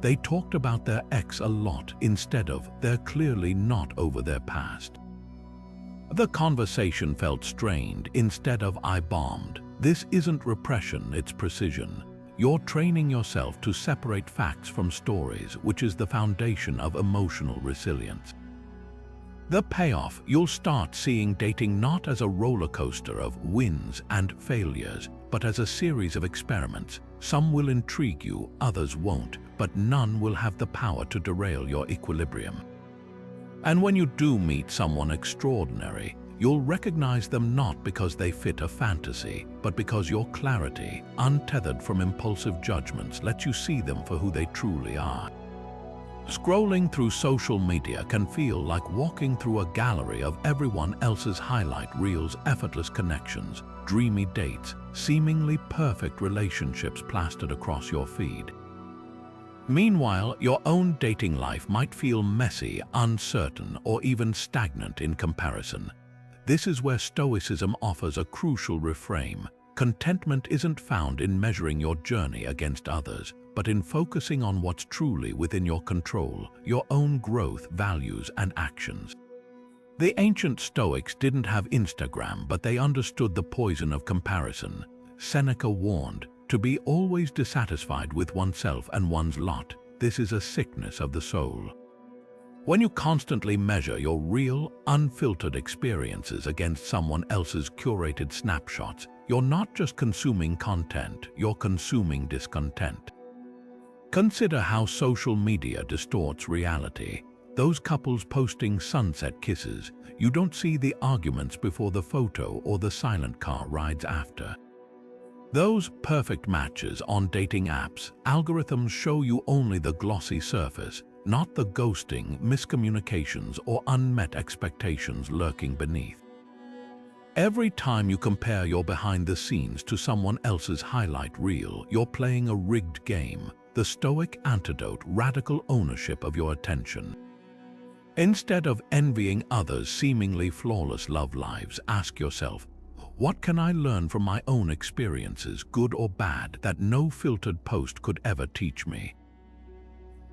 They talked about their ex a lot instead of, "They're clearly not over their past." The conversation felt strained instead of, "I bombed." This isn't repression, it's precision. You're training yourself to separate facts from stories, which is the foundation of emotional resilience. The payoff: you'll start seeing dating not as a roller coaster of wins and failures, but as a series of experiments. Some will intrigue you, others won't, but none will have the power to derail your equilibrium. And when you do meet someone extraordinary, you'll recognize them not because they fit a fantasy, but because your clarity, untethered from impulsive judgments, lets you see them for who they truly are. Scrolling through social media can feel like walking through a gallery of everyone else's highlight reels: effortless connections, dreamy dates, seemingly perfect relationships plastered across your feed. Meanwhile, your own dating life might feel messy, uncertain, or even stagnant in comparison. This is where Stoicism offers a crucial reframe. Contentment isn't found in measuring your journey against others, but in focusing on what's truly within your control: your own growth, values, and actions. The ancient Stoics didn't have Instagram, but they understood the poison of comparison. Seneca warned, "To be always dissatisfied with oneself and one's lot, this is a sickness of the soul." When you constantly measure your real, unfiltered experiences against someone else's curated snapshots, you're not just consuming content, you're consuming discontent. Consider how social media distorts reality. Those couples posting sunset kisses, you don't see the arguments before the photo or the silent car rides after. Those perfect matches on dating apps, algorithms show you only the glossy surface, not the ghosting, miscommunications, or unmet expectations lurking beneath. Every time you compare your behind the scenes to someone else's highlight reel, you're playing a rigged game. The Stoic antidote: radical ownership of your attention. Instead of envying others' seemingly flawless love lives, ask yourself, what can I learn from my own experiences, good or bad, that no filtered post could ever teach me?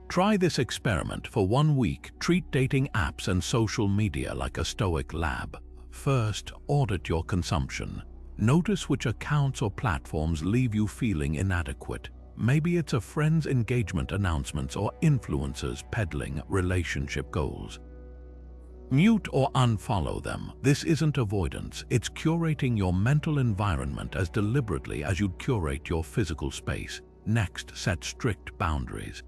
Try this experiment for 1 week. Treat dating apps and social media like a Stoic lab. First, audit your consumption. Notice which accounts or platforms leave you feeling inadequate. Maybe it's a friend's engagement announcements or influencers peddling relationship goals. Mute or unfollow them. This isn't avoidance, it's curating your mental environment as deliberately as you'd curate your physical space. Next, set strict boundaries.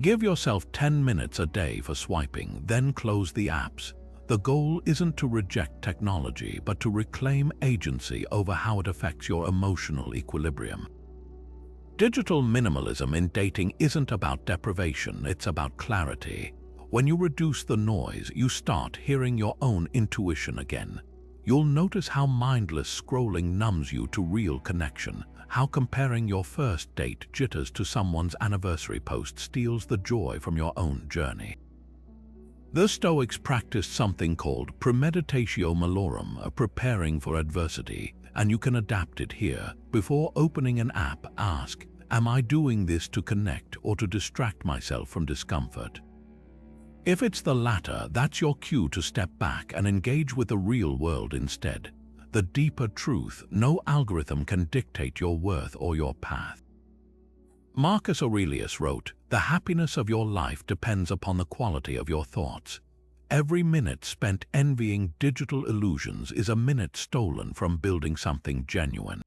Give yourself 10 minutes a day for swiping, then close the apps. The goal isn't to reject technology, but to reclaim agency over how it affects your emotional equilibrium. Digital minimalism in dating isn't about deprivation, it's about clarity. When you reduce the noise, you start hearing your own intuition again. You'll notice how mindless scrolling numbs you to real connection, how comparing your first date jitters to someone's anniversary post steals the joy from your own journey. The Stoics practiced something called premeditatio malorum, a preparing for adversity, and you can adapt it here. Before opening an app, ask, am I doing this to connect or to distract myself from discomfort? If it's the latter, that's your cue to step back and engage with the real world instead. The deeper truth, no algorithm can dictate your worth or your path. Marcus Aurelius wrote, "The happiness of your life depends upon the quality of your thoughts." Every minute spent envying digital illusions is a minute stolen from building something genuine.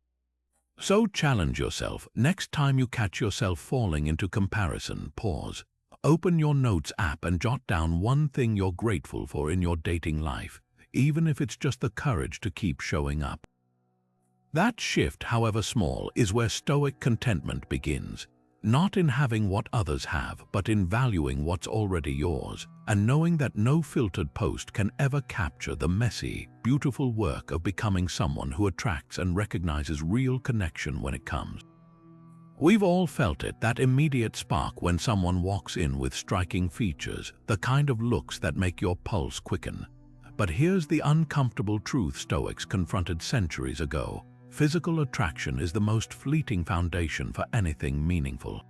So challenge yourself. Next time you catch yourself falling into comparison, pause. Open your notes app and jot down one thing you're grateful for in your dating life, even if it's just the courage to keep showing up. That shift, however small, is where Stoic contentment begins. Not in having what others have, but in valuing what's already yours, and knowing that no filtered post can ever capture the messy, beautiful work of becoming someone who attracts and recognizes real connection when it comes. We've all felt it, that immediate spark when someone walks in with striking features, the kind of looks that make your pulse quicken. But here's the uncomfortable truth Stoics confronted centuries ago. Physical attraction is the most fleeting foundation for anything meaningful.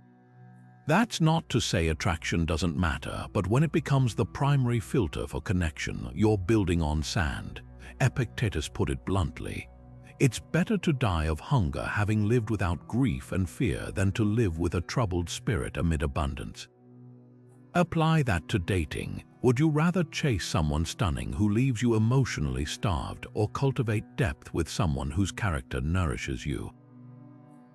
That's not to say attraction doesn't matter, but when it becomes the primary filter for connection, you're building on sand. Epictetus put it bluntly. It's better to die of hunger having lived without grief and fear than to live with a troubled spirit amid abundance. Apply that to dating. Would you rather chase someone stunning who leaves you emotionally starved, or cultivate depth with someone whose character nourishes you?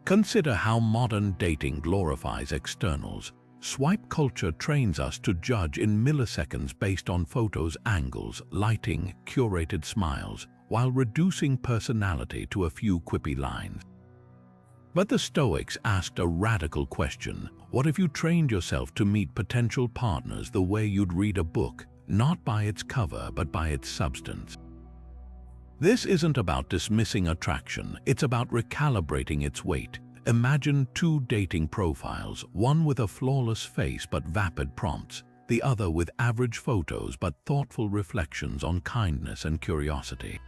Consider how modern dating glorifies externals. Swipe culture trains us to judge in milliseconds based on photos, angles, lighting, curated smiles, while reducing personality to a few quippy lines. But the Stoics asked a radical question. What if you trained yourself to meet potential partners the way you'd read a book, not by its cover but by its substance? This isn't about dismissing attraction, it's about recalibrating its weight. Imagine two dating profiles, one with a flawless face but vapid prompts, the other with average photos but thoughtful reflections on kindness and curiosity.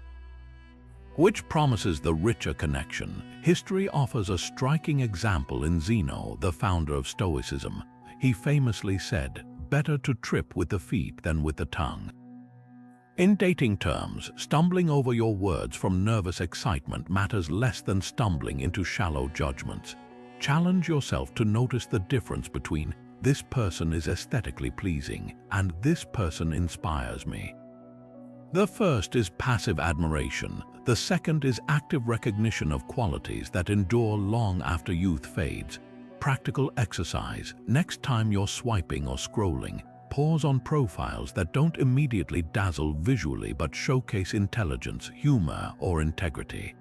Which promises the richer connection? History offers a striking example in Zeno, the founder of Stoicism. He famously said, "Better to trip with the feet than with the tongue." In dating terms, stumbling over your words from nervous excitement matters less than stumbling into shallow judgments. Challenge yourself to notice the difference between "this person is aesthetically pleasing" and "this person inspires me." The first is passive admiration. The second is active recognition of qualities that endure long after youth fades. Practical exercise. Next time you're swiping or scrolling, pause on profiles that don't immediately dazzle visually but showcase intelligence, humor, or integrity.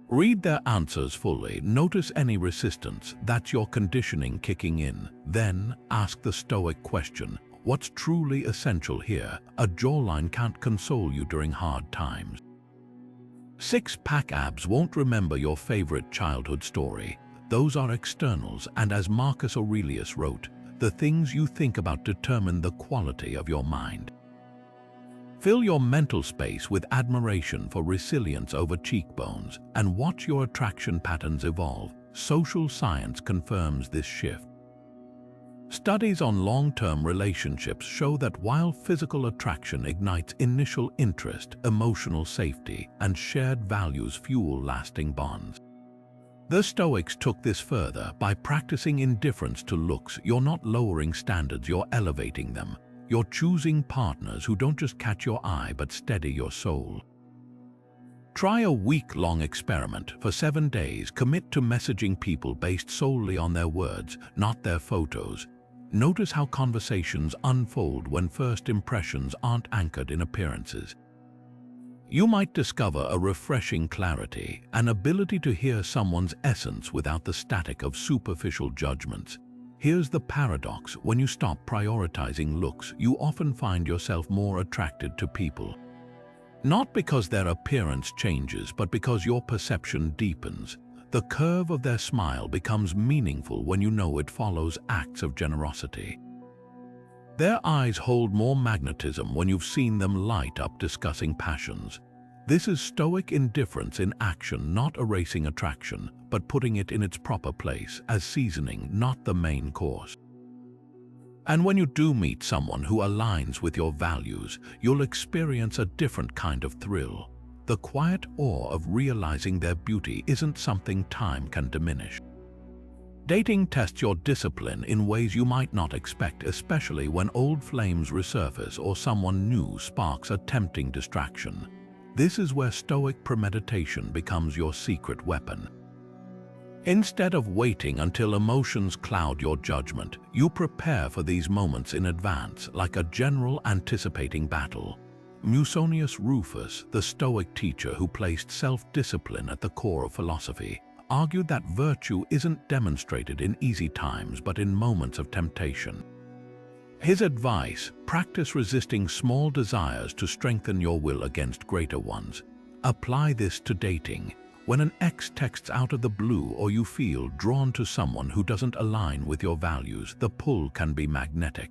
Read their answers fully. Notice any resistance. That's your conditioning kicking in. Then ask the Stoic question. What's truly essential here? A jawline can't console you during hard times. Six-pack abs won't remember your favorite childhood story. Those are externals, and as Marcus Aurelius wrote, the things you think about determine the quality of your mind. Fill your mental space with admiration for resilience over cheekbones, and watch your attraction patterns evolve. Social science confirms this shift. Studies on long-term relationships show that while physical attraction ignites initial interest, emotional safety, and shared values fuel lasting bonds. The Stoics took this further. By practicing indifference to looks, you're not lowering standards, you're elevating them. You're choosing partners who don't just catch your eye but steady your soul. Try a week-long experiment. For 7 days, commit to messaging people based solely on their words, not their photos. Notice how conversations unfold when first impressions aren't anchored in appearances. You might discover a refreshing clarity, an ability to hear someone's essence without the static of superficial judgments. Here's the paradox: when you stop prioritizing looks, you often find yourself more attracted to people. Not because their appearance changes, but because your perception deepens. The curve of their smile becomes meaningful when you know it follows acts of generosity. Their eyes hold more magnetism when you've seen them light up discussing passions. This is Stoic indifference in action, not erasing attraction, but putting it in its proper place as seasoning, not the main course. And when you do meet someone who aligns with your values, you'll experience a different kind of thrill. The quiet awe of realizing their beauty isn't something time can diminish. Dating tests your discipline in ways you might not expect, especially when old flames resurface or someone new sparks a tempting distraction. This is where Stoic premeditation becomes your secret weapon. Instead of waiting until emotions cloud your judgment, you prepare for these moments in advance, like a general anticipating battle. Musonius Rufus, the Stoic teacher who placed self-discipline at the core of philosophy, argued that virtue isn't demonstrated in easy times but in moments of temptation. His advice: practice resisting small desires to strengthen your will against greater ones. Apply this to dating. When an ex texts out of the blue or you feel drawn to someone who doesn't align with your values, the pull can be magnetic.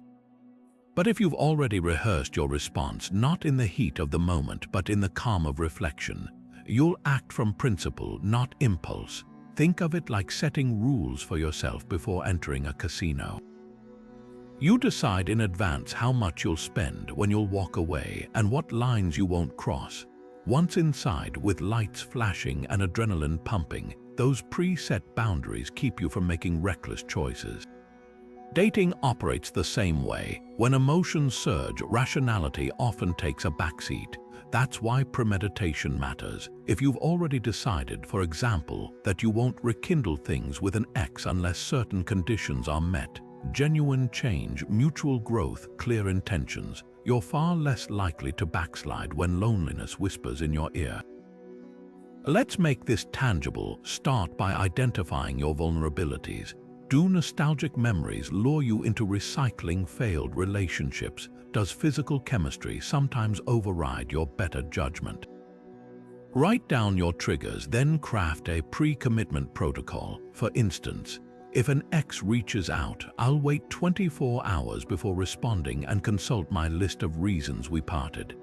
But if you've already rehearsed your response, not in the heat of the moment but in the calm of reflection, you'll act from principle, not impulse. Think of it like setting rules for yourself before entering a casino. You decide in advance how much you'll spend, when you'll walk away, and what lines you won't cross. Once inside, with lights flashing and adrenaline pumping, those preset boundaries keep you from making reckless choices. Dating operates the same way. When emotions surge, rationality often takes a backseat. That's why premeditation matters. If you've already decided, for example, that you won't rekindle things with an ex unless certain conditions are met, genuine change, mutual growth, clear intentions, you're far less likely to backslide when loneliness whispers in your ear. Let's make this tangible. Start by identifying your vulnerabilities. Do nostalgic memories lure you into recycling failed relationships? Does physical chemistry sometimes override your better judgment? Write down your triggers, then craft a pre-commitment protocol. For instance, if an ex reaches out, I'll wait 24 hours before responding and consult my list of reasons we parted.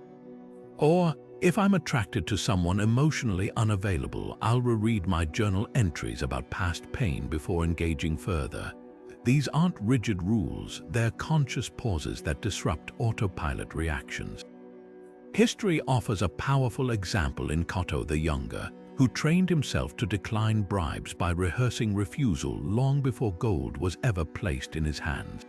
Or, if I'm attracted to someone emotionally unavailable, I'll reread my journal entries about past pain before engaging further. These aren't rigid rules, they're conscious pauses that disrupt autopilot reactions. History offers a powerful example in Cato the Younger, who trained himself to decline bribes by rehearsing refusal long before gold was ever placed in his hands.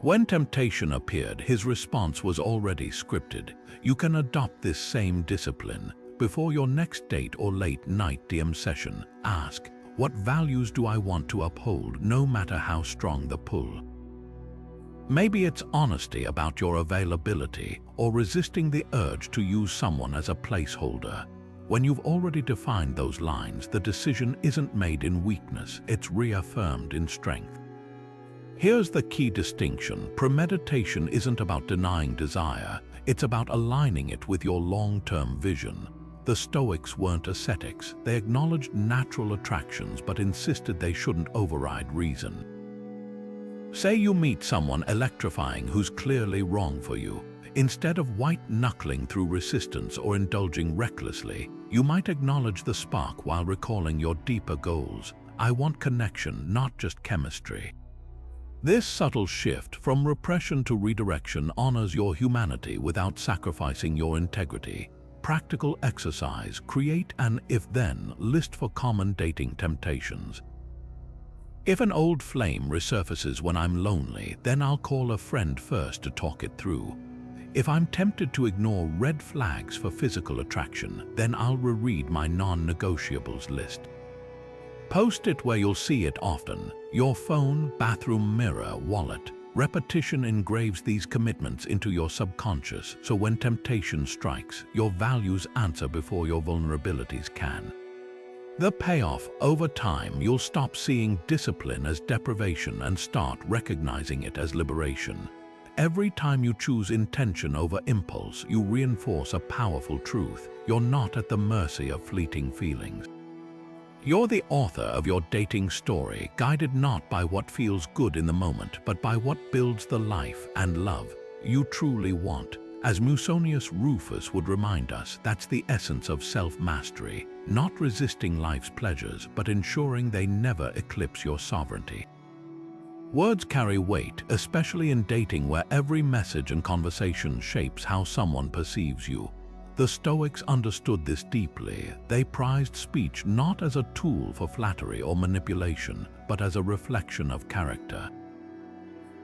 When temptation appeared, his response was already scripted. You can adopt this same discipline. Before your next date or late-night DM session, ask, what values do I want to uphold, no matter how strong the pull? Maybe it's honesty about your availability, or resisting the urge to use someone as a placeholder. When you've already defined those lines, the decision isn't made in weakness, it's reaffirmed in strength. Here's the key distinction. Premeditation isn't about denying desire, it's about aligning it with your long-term vision. The Stoics weren't ascetics. They acknowledged natural attractions but insisted they shouldn't override reason. Say you meet someone electrifying who's clearly wrong for you. Instead of white-knuckling through resistance or indulging recklessly, you might acknowledge the spark while recalling your deeper goals. I want connection, not just chemistry. This subtle shift from repression to redirection honors your humanity without sacrificing your integrity. Practical exercise: create an if-then list for common dating temptations. If an old flame resurfaces when I'm lonely, then I'll call a friend first to talk it through. If I'm tempted to ignore red flags for physical attraction, then I'll reread my non-negotiables list. Post it where you'll see it often: your phone, bathroom mirror, wallet. Repetition engraves these commitments into your subconscious, so when temptation strikes, your values answer before your vulnerabilities can. The payoff: over time, you'll stop seeing discipline as deprivation and start recognizing it as liberation. Every time you choose intention over impulse, you reinforce a powerful truth: you're not at the mercy of fleeting feelings. You're the author of your dating story, guided not by what feels good in the moment, but by what builds the life and love you truly want. As Musonius Rufus would remind us, that's the essence of self-mastery: not resisting life's pleasures, but ensuring they never eclipse your sovereignty. Words carry weight, especially in dating, where every message and conversation shapes how someone perceives you. The Stoics understood this deeply. They prized speech not as a tool for flattery or manipulation, but as a reflection of character.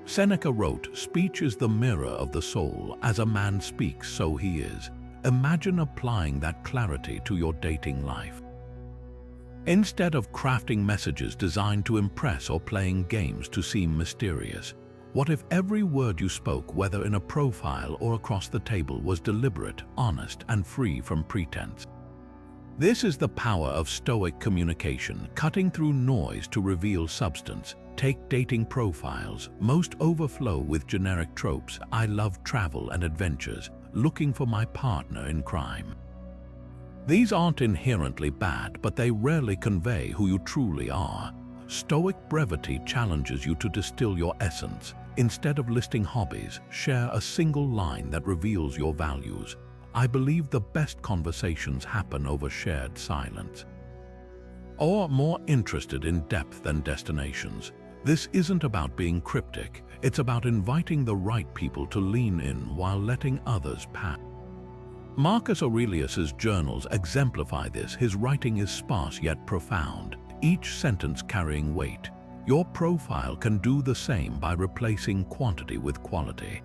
Seneca wrote, "Speech is the mirror of the soul. As a man speaks, so he is." Imagine applying that clarity to your dating life. Instead of crafting messages designed to impress or playing games to seem mysterious, what if every word you spoke, whether in a profile or across the table, was deliberate, honest, and free from pretense? This is the power of Stoic communication, cutting through noise to reveal substance. Take dating profiles. Most overflow with generic tropes: "I love travel and adventures, looking for my partner in crime." These aren't inherently bad, but they rarely convey who you truly are. Stoic brevity challenges you to distill your essence. Instead of listing hobbies, share a single line that reveals your values. "I believe the best conversations happen over shared silence." Or, more interested in depth than destinations. This isn't about being cryptic. It's about inviting the right people to lean in while letting others pass. Marcus Aurelius's journals exemplify this. His writing is sparse yet profound, each sentence carrying weight. Your profile can do the same by replacing quantity with quality.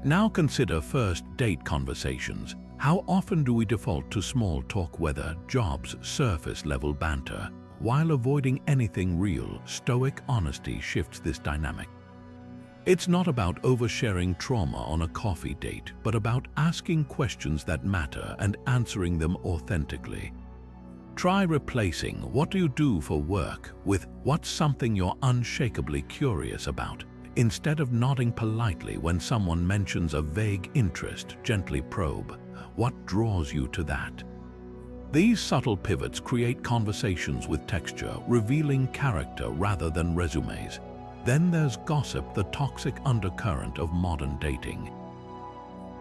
Now consider first date conversations. How often do we default to small talk, weather, jobs, surface-level banter? While avoiding anything real, Stoic honesty shifts this dynamic. It's not about oversharing trauma on a coffee date, but about asking questions that matter and answering them authentically. Try replacing "what do you do for work" with "what's something you're unshakably curious about." Instead of nodding politely when someone mentions a vague interest, gently probe, "What draws you to that?" These subtle pivots create conversations with texture, revealing character rather than resumes. Then there's gossip, the toxic undercurrent of modern dating.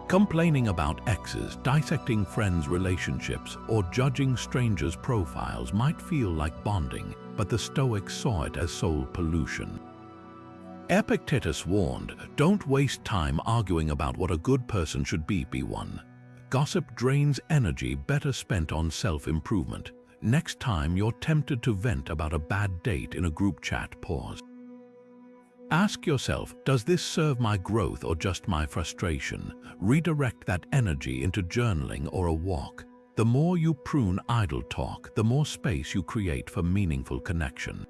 Complaining about exes, dissecting friends' relationships, or judging strangers' profiles might feel like bonding, but the Stoics saw it as soul pollution. Epictetus warned, "Don't waste time arguing about what a good person should be one." Gossip drains energy better spent on self-improvement. Next time you're tempted to vent about a bad date in a group chat, pause. Ask yourself, does this serve my growth or just my frustration? Redirect that energy into journaling or a walk. The more you prune idle talk, the more space you create for meaningful connection.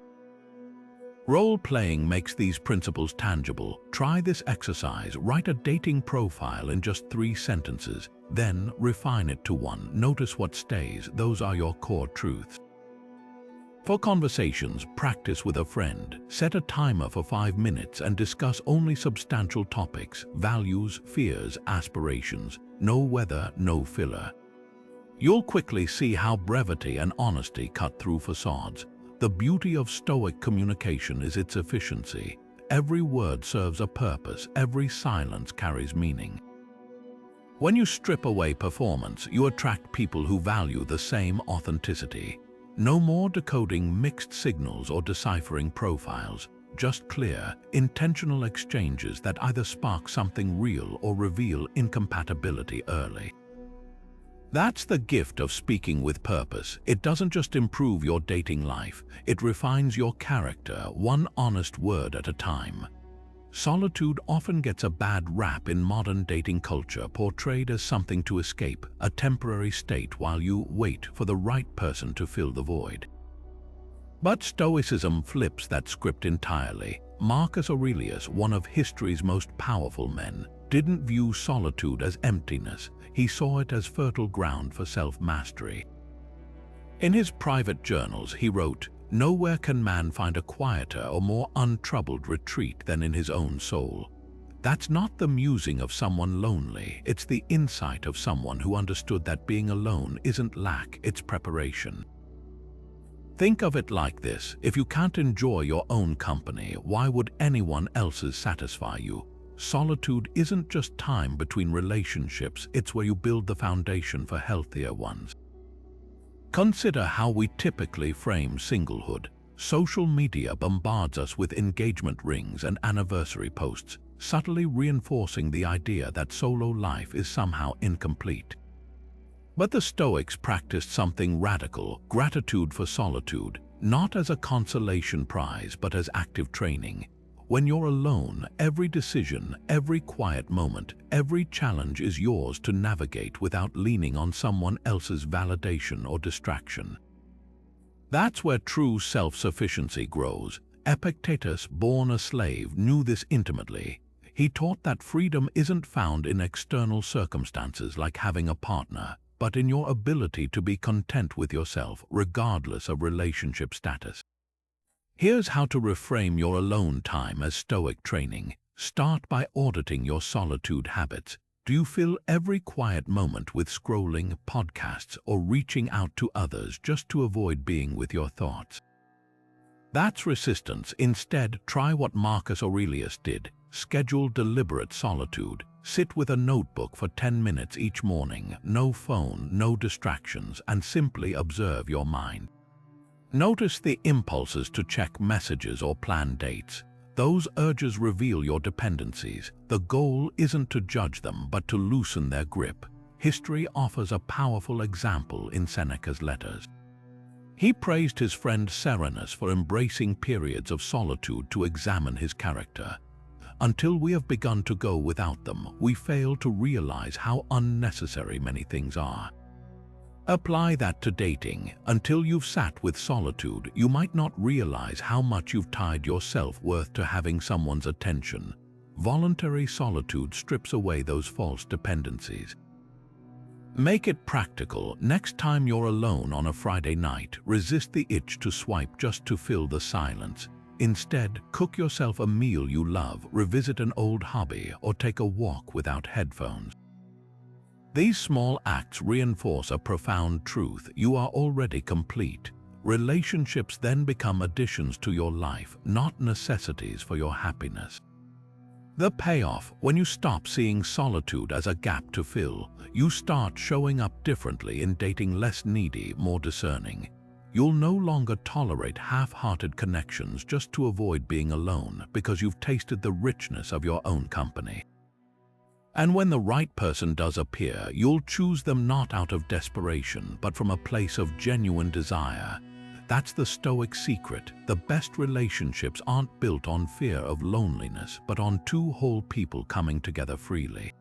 Role-playing makes these principles tangible. Try this exercise. Write a dating profile in just 3 sentences, then refine it to 1. Notice what stays. Those are your core truths. For conversations, practice with a friend. Set a timer for 5 minutes and discuss only substantial topics: values, fears, aspirations. No weather, no filler. You'll quickly see how brevity and honesty cut through facades. The beauty of Stoic communication is its efficiency. Every word serves a purpose, every silence carries meaning. When you strip away performance, you attract people who value the same authenticity. No more decoding mixed signals or deciphering profiles, just clear, intentional exchanges that either spark something real or reveal incompatibility early. That's the gift of speaking with purpose. It doesn't just improve your dating life, it refines your character, one honest word at a time. Solitude often gets a bad rap in modern dating culture, portrayed as something to escape, a temporary state while you wait for the right person to fill the void. But Stoicism flips that script entirely. Marcus Aurelius, one of history's most powerful men, didn't view solitude as emptiness. He saw it as fertile ground for self-mastery. In his private journals, he wrote, "Nowhere can man find a quieter or more untroubled retreat than in his own soul." That's not the musing of someone lonely, it's the insight of someone who understood that being alone isn't lack, it's preparation. Think of it like this: if you can't enjoy your own company, why would anyone else's satisfy you? Solitude isn't just time between relationships, it's where you build the foundation for healthier ones. Consider how we typically frame singlehood. Social media bombards us with engagement rings and anniversary posts, subtly reinforcing the idea that solo life is somehow incomplete. But the Stoics practiced something radical: gratitude for solitude, not as a consolation prize but as active training. When you're alone, every decision, every quiet moment, every challenge is yours to navigate without leaning on someone else's validation or distraction. That's where true self-sufficiency grows. Epictetus, born a slave, knew this intimately. He taught that freedom isn't found in external circumstances like having a partner, but in your ability to be content with yourself, regardless of relationship status. Here's how to reframe your alone time as Stoic training. Start by auditing your solitude habits. Do you fill every quiet moment with scrolling, podcasts, or reaching out to others just to avoid being with your thoughts? That's resistance. Instead, try what Marcus Aurelius did. Schedule deliberate solitude. Sit with a notebook for 10 minutes each morning. No phone, no distractions, and simply observe your mind. Notice the impulses to check messages or plan dates. Those urges reveal your dependencies. The goal isn't to judge them, but to loosen their grip. History offers a powerful example in Seneca's letters. He praised his friend Serenus for embracing periods of solitude to examine his character. Until we have begun to go without them, we fail to realize how unnecessary many things are. Apply that to dating. Until you've sat with solitude, you might not realize how much you've tied your self-worth to having someone's attention. Voluntary solitude strips away those false dependencies. Make it practical. Next time you're alone on a Friday night, resist the itch to swipe just to fill the silence. Instead, cook yourself a meal you love, revisit an old hobby, or take a walk without headphones. These small acts reinforce a profound truth: you are already complete. Relationships then become additions to your life, not necessities for your happiness. The payoff: when you stop seeing solitude as a gap to fill, you start showing up differently in dating, less needy, more discerning. You'll no longer tolerate half-hearted connections just to avoid being alone, because you've tasted the richness of your own company. And when the right person does appear, you'll choose them not out of desperation, but from a place of genuine desire. That's the Stoic secret. The best relationships aren't built on fear of loneliness, but on two whole people coming together freely.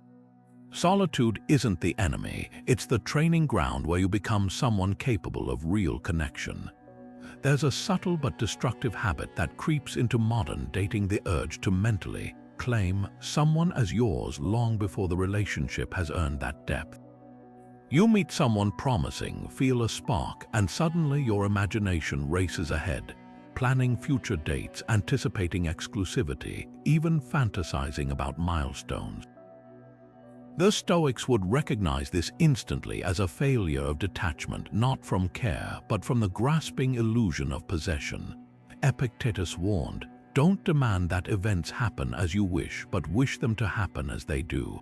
Solitude isn't the enemy, it's the training ground where you become someone capable of real connection. There's a subtle but destructive habit that creeps into modern dating: the urge to mentally claim someone as yours long before the relationship has earned that depth. You meet someone promising, feel a spark, and suddenly your imagination races ahead, planning future dates, anticipating exclusivity, even fantasizing about milestones. The Stoics would recognize this instantly as a failure of detachment, not from care, but from the grasping illusion of possession. Epictetus warned, "Don't demand that events happen as you wish, but wish them to happen as they do."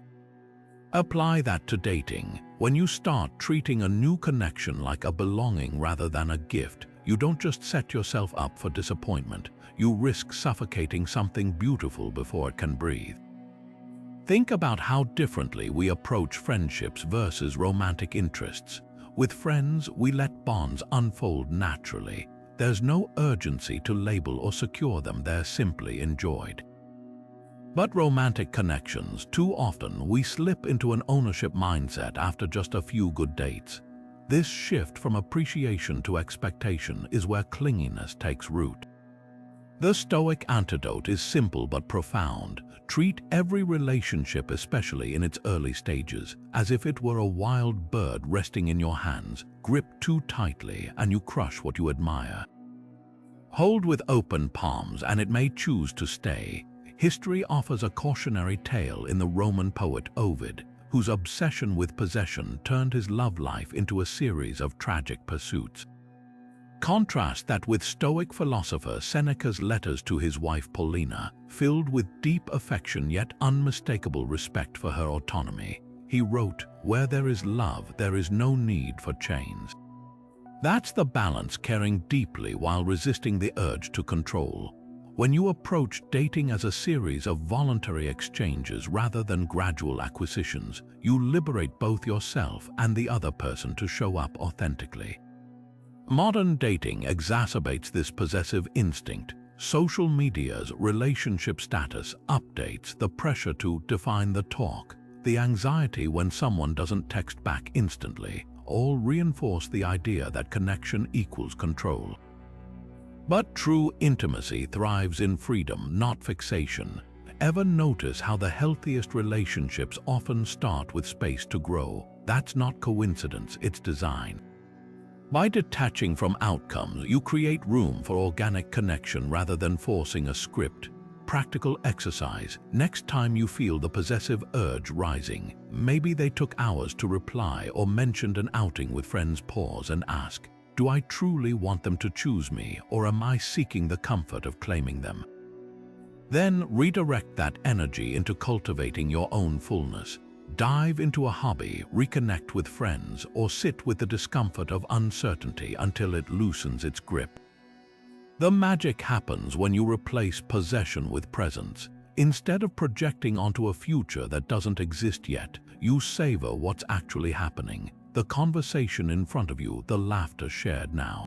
Apply that to dating. When you start treating a new connection like a belonging rather than a gift, you don't just set yourself up for disappointment, you risk suffocating something beautiful before it can breathe. Think about how differently we approach friendships versus romantic interests. With friends, we let bonds unfold naturally. There's no urgency to label or secure them, they're simply enjoyed. But romantic connections, too often we slip into an ownership mindset after just a few good dates. This shift from appreciation to expectation is where clinginess takes root. The Stoic antidote is simple but profound. Treat every relationship, especially in its early stages, as if it were a wild bird resting in your hands. Grip too tightly and you crush what you admire. Hold with open palms and it may choose to stay. History offers a cautionary tale in the Roman poet Ovid, whose obsession with possession turned his love life into a series of tragic pursuits. Contrast that with Stoic philosopher Seneca's letters to his wife Paulina, filled with deep affection yet unmistakable respect for her autonomy. He wrote, "Where there is love, there is no need for chains." That's the balance, caring deeply while resisting the urge to control. When you approach dating as a series of voluntary exchanges rather than gradual acquisitions, you liberate both yourself and the other person to show up authentically. Modern dating exacerbates this possessive instinct. Social media's relationship status updates, the pressure to define the talk, the anxiety when someone doesn't text back instantly, all reinforce the idea that connection equals control. But true intimacy thrives in freedom, not fixation. Ever notice how the healthiest relationships often start with space to grow? That's not coincidence, it's design. By detaching from outcomes, you create room for organic connection rather than forcing a script. Practical exercise. Next time you feel the possessive urge rising, maybe they took hours to reply or mentioned an outing with friends, pause and ask, do I truly want them to choose me, or am I seeking the comfort of claiming them? Then redirect that energy into cultivating your own fullness. Dive into a hobby, reconnect with friends, or sit with the discomfort of uncertainty until it loosens its grip. The magic happens when you replace possession with presence. Instead of projecting onto a future that doesn't exist yet, you savor what's actually happening, the conversation in front of you, the laughter shared now.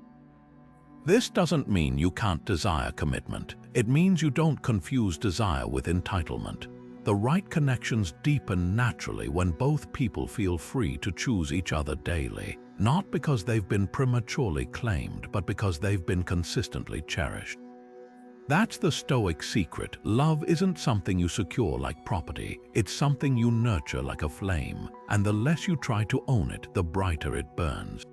This doesn't mean you can't desire commitment. It means you don't confuse desire with entitlement. The right connections deepen naturally when both people feel free to choose each other daily, not because they've been prematurely claimed, but because they've been consistently cherished. That's the Stoic secret. Love isn't something you secure like property, it's something you nurture like a flame, and the less you try to own it, the brighter it burns.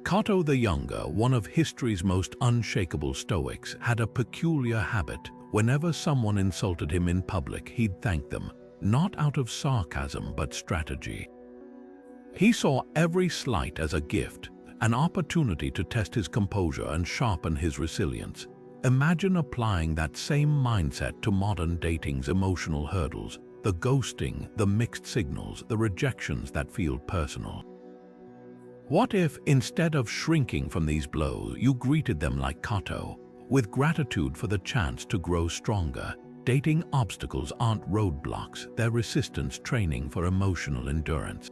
Cato the Younger, one of history's most unshakable Stoics, had a peculiar habit. Whenever someone insulted him in public, he'd thank them, not out of sarcasm but strategy. He saw every slight as a gift, an opportunity to test his composure and sharpen his resilience. Imagine applying that same mindset to modern dating's emotional hurdles, the ghosting, the mixed signals, the rejections that feel personal. What if, instead of shrinking from these blows, you greeted them like Cato, with gratitude for the chance to grow stronger? Dating obstacles aren't roadblocks, they're resistance training for emotional endurance.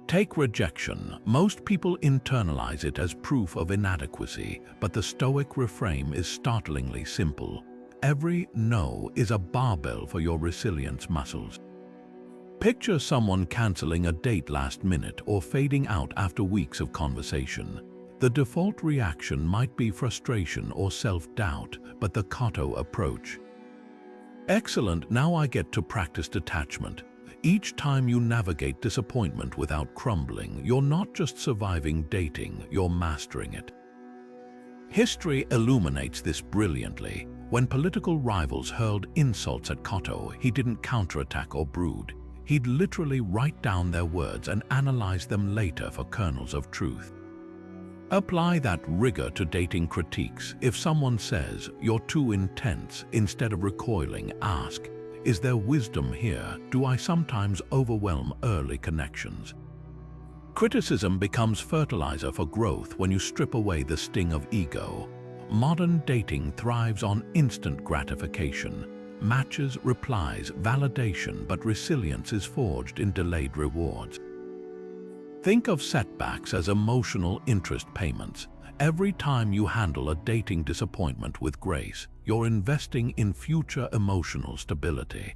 Take rejection. Most people internalize it as proof of inadequacy, but the Stoic reframe is startlingly simple. Every no is a barbell for your resilience muscles. Picture someone canceling a date last minute or fading out after weeks of conversation. The default reaction might be frustration or self-doubt, but the Cato approach. Excellent, now I get to practice detachment. Each time you navigate disappointment without crumbling, you're not just surviving dating, you're mastering it. History illuminates this brilliantly. When political rivals hurled insults at Cato, he didn't counterattack or brood. He'd literally write down their words and analyze them later for kernels of truth. Apply that rigor to dating critiques. If someone says, "You're too intense," instead of recoiling, ask, "Is there wisdom here? Do I sometimes overwhelm early connections?" Criticism becomes fertilizer for growth when you strip away the sting of ego. Modern dating thrives on instant gratification. Matches, replies, validation, but resilience is forged in delayed rewards. Think of setbacks as emotional interest payments. Every time you handle a dating disappointment with grace, you're investing in future emotional stability.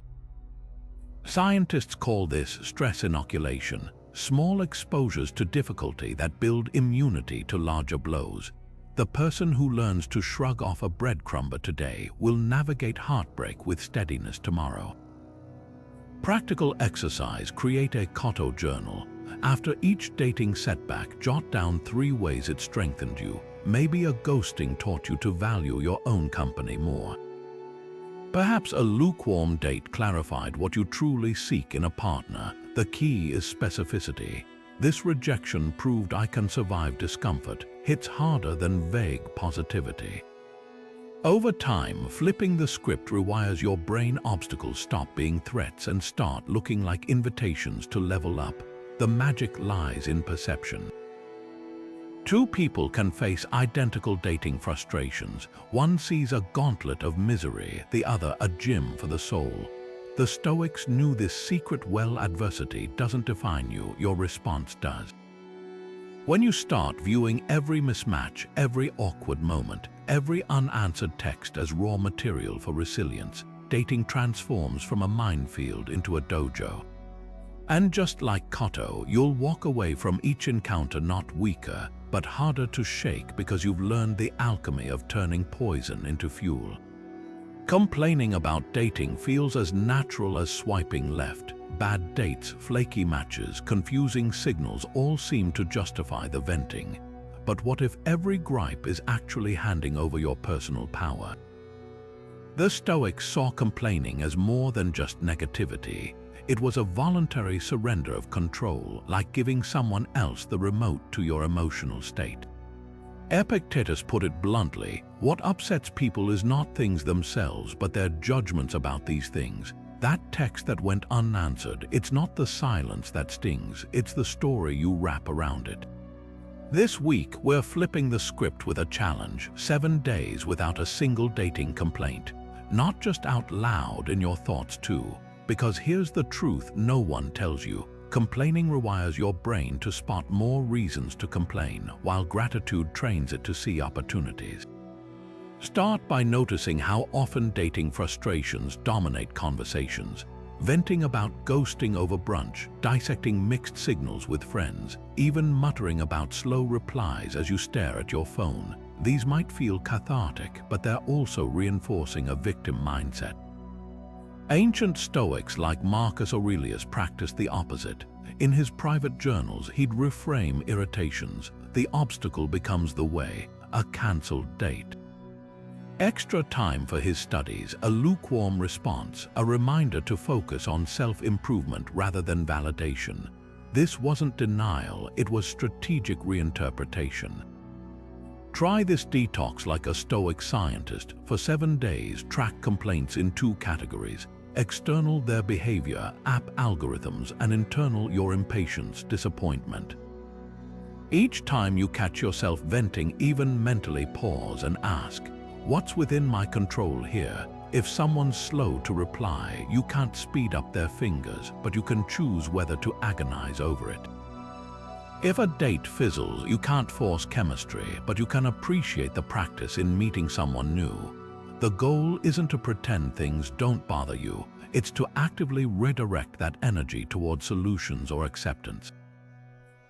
Scientists call this stress inoculation. small exposures to difficulty that build immunity to larger blows. The person who learns to shrug off a breadcrumb today will navigate heartbreak with steadiness tomorrow. Practical exercise: create a Koto journal. After each dating setback, jot down 3 ways it strengthened you. Maybe a ghosting taught you to value your own company more. Perhaps a lukewarm date clarified what you truly seek in a partner. The key is specificity. This rejection proved I can survive discomfort. Hits harder than vague positivity. Over time, flipping the script rewires your brain. Obstacles stop being threats and start looking like invitations to level up. The magic lies in perception. 2 people can face identical dating frustrations. One sees a gauntlet of misery, the other a gym for the soul. The Stoics knew this secret well. Adversity doesn't define you, your response does. When you start viewing every mismatch, every awkward moment, every unanswered text as raw material for resilience, dating transforms from a minefield into a dojo. And just like Koto, you'll walk away from each encounter not weaker, but harder to shake because you've learned the alchemy of turning poison into fuel. Complaining about dating feels as natural as swiping left. Bad dates, flaky matches, confusing signals all seem to justify the venting. But what if every gripe is actually handing over your personal power? The Stoics saw complaining as more than just negativity. It was a voluntary surrender of control, like giving someone else the remote to your emotional state. Epictetus put it bluntly: what upsets people is not things themselves, but their judgments about these things. That text that went unanswered, it's not the silence that stings, it's the story you wrap around it. This week, we're flipping the script with a challenge: 7 days without a single dating complaint. Not just out loud, in your thoughts too. Because here's the truth no one tells you. Complaining rewires your brain to spot more reasons to complain, while gratitude trains it to see opportunities. Start by noticing how often dating frustrations dominate conversations. Venting about ghosting over brunch, dissecting mixed signals with friends, even muttering about slow replies as you stare at your phone. These might feel cathartic, but they're also reinforcing a victim mindset. Ancient Stoics like Marcus Aurelius practiced the opposite. In his private journals, he'd reframe irritations. The obstacle becomes the way, a cancelled date. Extra time for his studies, a lukewarm response, a reminder to focus on self-improvement rather than validation. This wasn't denial, it was strategic reinterpretation. Try this detox like a Stoic scientist. For 7 days, track complaints in 2 categories: external, their behavior, app algorithms, and internal, your impatience, disappointment. Each time you catch yourself venting, even mentally, pause and ask, what's within my control here? If someone's slow to reply, you can't speed up their fingers, but you can choose whether to agonize over it. If a date fizzles, you can't force chemistry, but you can appreciate the practice in meeting someone new. The goal isn't to pretend things don't bother you, it's to actively redirect that energy toward solutions or acceptance.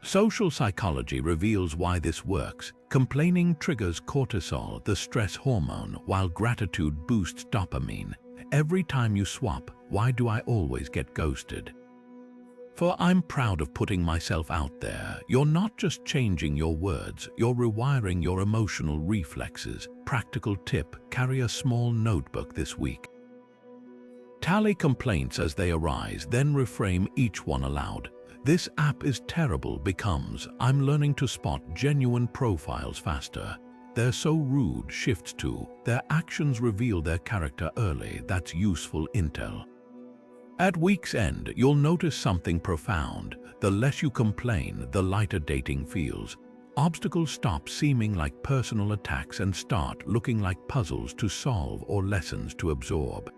Social psychology reveals why this works. Complaining triggers cortisol, the stress hormone, while gratitude boosts dopamine. Every time you swap, why do I always get ghosted? For I'm proud of putting myself out there. You're not just changing your words, you're rewiring your emotional reflexes. Practical tip: carry a small notebook this week. Tally complaints as they arise, then reframe each one aloud. This app is terrible becomes, I'm learning to spot genuine profiles faster. They're so rude shifts to, their actions reveal their character early. That's useful intel. At week's end, you'll notice something profound. The less you complain, the lighter dating feels. Obstacles stop seeming like personal attacks and start looking like puzzles to solve or lessons to absorb.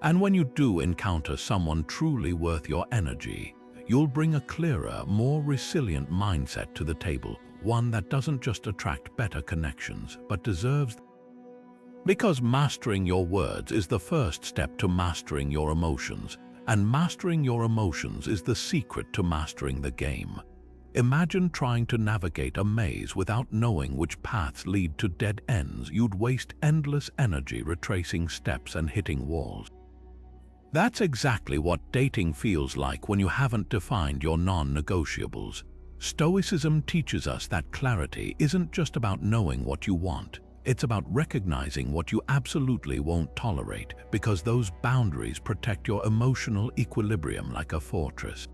And when you do encounter someone truly worth your energy, you'll bring a clearer, more resilient mindset to the table, one that doesn't just attract better connections, but deserves. Because mastering your words is the first step to mastering your emotions. and mastering your emotions is the secret to mastering the game. Imagine trying to navigate a maze without knowing which paths lead to dead ends. You'd waste endless energy retracing steps and hitting walls. That's exactly what dating feels like when you haven't defined your non-negotiables. Stoicism teaches us that clarity isn't just about knowing what you want. It's about recognizing what you absolutely won't tolerate, because those boundaries protect your emotional equilibrium like a fortress.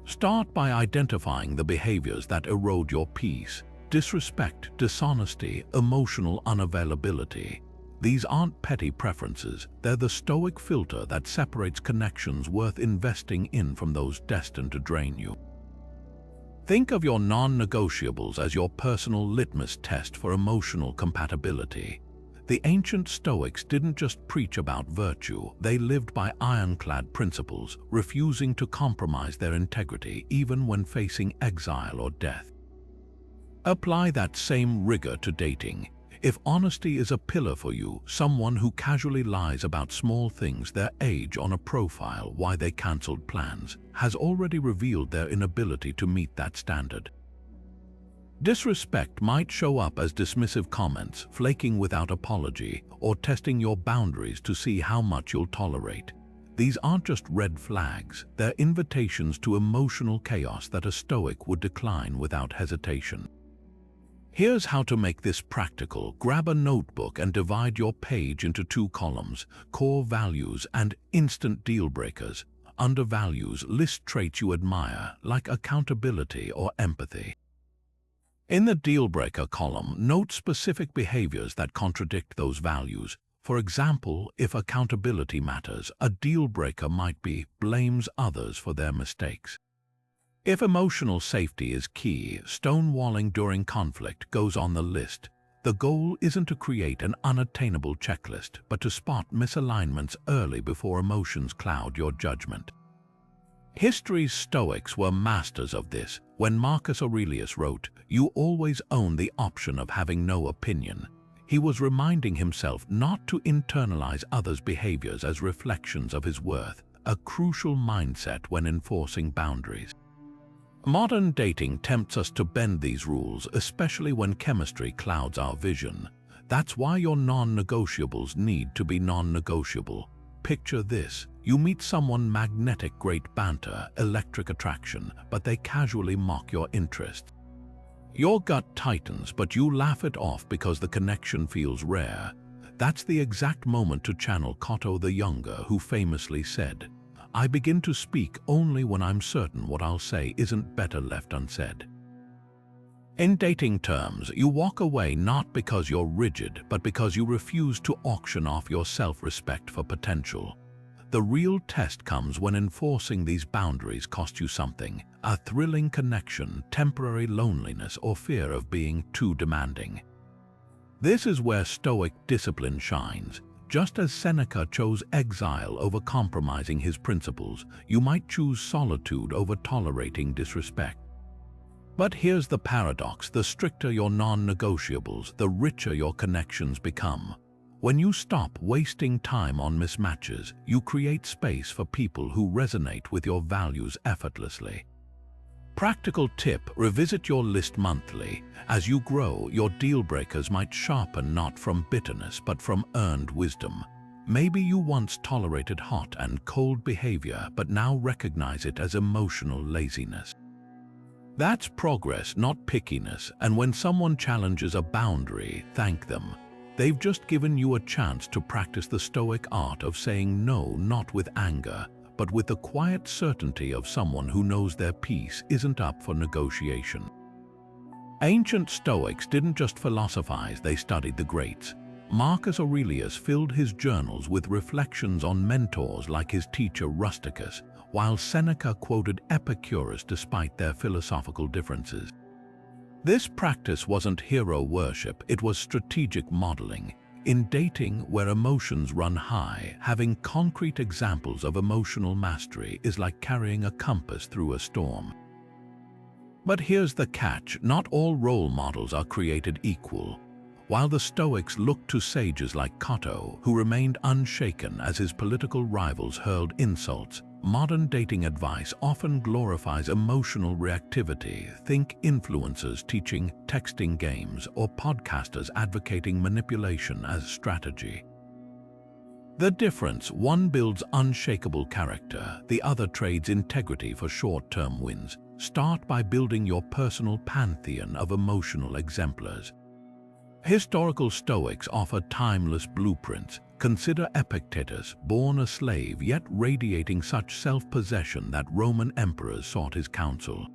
Start by identifying the behaviors that erode your peace: disrespect, dishonesty, emotional unavailability. These aren't petty preferences, they're the Stoic filter that separates connections worth investing in from those destined to drain you. Think of your non-negotiables as your personal litmus test for emotional compatibility. The ancient Stoics didn't just preach about virtue, they lived by ironclad principles, refusing to compromise their integrity even when facing exile or death. Apply that same rigor to dating. If honesty is a pillar for you, someone who casually lies about small things, their age on a profile, why they cancelled plans, has already revealed their inability to meet that standard. Disrespect might show up as dismissive comments, flaking without apology, or testing your boundaries to see how much you'll tolerate. These aren't just red flags, they're invitations to emotional chaos that a Stoic would decline without hesitation. Here's how to make this practical. Grab a notebook and divide your page into 2 columns: core values and instant deal breakers. Under values, list traits you admire, like accountability or empathy. In the deal-breaker column, note specific behaviors that contradict those values. For example, if accountability matters, a deal-breaker might be blames others for their mistakes. If emotional safety is key, stonewalling during conflict goes on the list. The goal isn't to create an unattainable checklist, but to spot misalignments early before emotions cloud your judgment. History's Stoics were masters of this. When Marcus Aurelius wrote, "You always own the option of having no opinion," he was reminding himself not to internalize others' behaviors as reflections of his worth, a crucial mindset when enforcing boundaries. Modern dating tempts us to bend these rules, especially when chemistry clouds our vision. That's why your non-negotiables need to be non-negotiable. Picture this. You meet someone magnetic, great banter, electric attraction, but they casually mock your interest. Your gut tightens, but you laugh it off because the connection feels rare. That's the exact moment to channel Cotto the Younger, who famously said, "I begin to speak only when I'm certain what I'll say isn't better left unsaid." In dating terms, you walk away not because you're rigid, but because you refuse to auction off your self-respect for potential. The real test comes when enforcing these boundaries costs you something: a thrilling connection, temporary loneliness, or fear of being too demanding. This is where Stoic discipline shines. Just as Seneca chose exile over compromising his principles, you might choose solitude over tolerating disrespect. But here's the paradox: the stricter your non-negotiables, the richer your connections become. When you stop wasting time on mismatches, you create space for people who resonate with your values effortlessly. Practical tip: revisit your list monthly. As you grow, your deal breakers might sharpen not from bitterness but from earned wisdom. Maybe you once tolerated hot and cold behavior but now recognize it as emotional laziness. That's progress, not pickiness, and when someone challenges a boundary, thank them. They've just given you a chance to practice the Stoic art of saying no, not with anger, but with the quiet certainty of someone who knows their peace isn't up for negotiation. Ancient Stoics didn't just philosophize, they studied the greats. Marcus Aurelius filled his journals with reflections on mentors like his teacher Rusticus, while Seneca quoted Epicurus despite their philosophical differences. This practice wasn't hero worship, it was strategic modeling. In dating, where emotions run high, having concrete examples of emotional mastery is like carrying a compass through a storm. But here's the catch: not all role models are created equal. While the Stoics looked to sages like Cato, who remained unshaken as his political rivals hurled insults, modern dating advice often glorifies emotional reactivity. Think influencers teaching texting games or podcasters advocating manipulation as strategy. The difference: one builds unshakable character, the other trades integrity for short-term wins. Start by building your personal pantheon of emotional exemplars. Historical Stoics offer timeless blueprints. Consider Epictetus, born a slave yet radiating such self-possession that Roman emperors sought his counsel.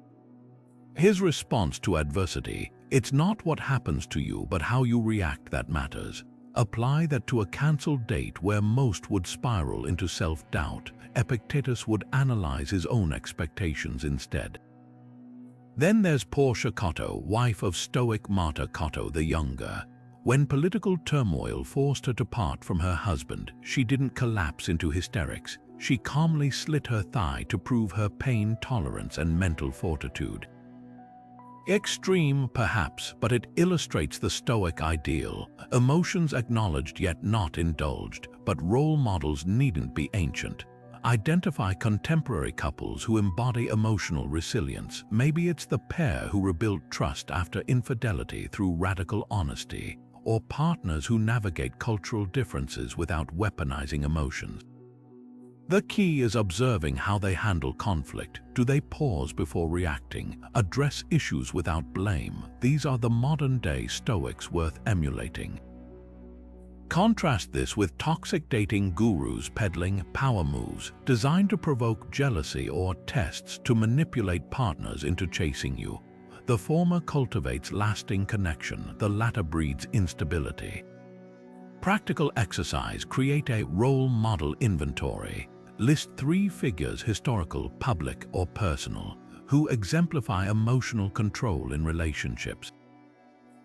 His response to adversity: "It's not what happens to you, but how you react that matters." Apply that to a cancelled date where most would spiral into self-doubt. Epictetus would analyze his own expectations instead. Then there's Portia Cato, wife of Stoic martyr Cato the Younger. When political turmoil forced her to part from her husband, she didn't collapse into hysterics. She calmly slit her thigh to prove her pain tolerance and mental fortitude. Extreme, perhaps, but it illustrates the Stoic ideal. Emotions acknowledged yet not indulged, but role models needn't be ancient. Identify contemporary couples who embody emotional resilience. Maybe it's the pair who rebuilt trust after infidelity through radical honesty, or partners who navigate cultural differences without weaponizing emotions. The key is observing how they handle conflict. Do they pause before reacting? Address issues without blame? These are the modern-day Stoics worth emulating. Contrast this with toxic dating gurus peddling power moves designed to provoke jealousy or tests to manipulate partners into chasing you. The former cultivates lasting connection, the latter breeds instability. Practical exercise: create a role model inventory. List 3 figures, historical, public, or personal, who exemplify emotional control in relationships.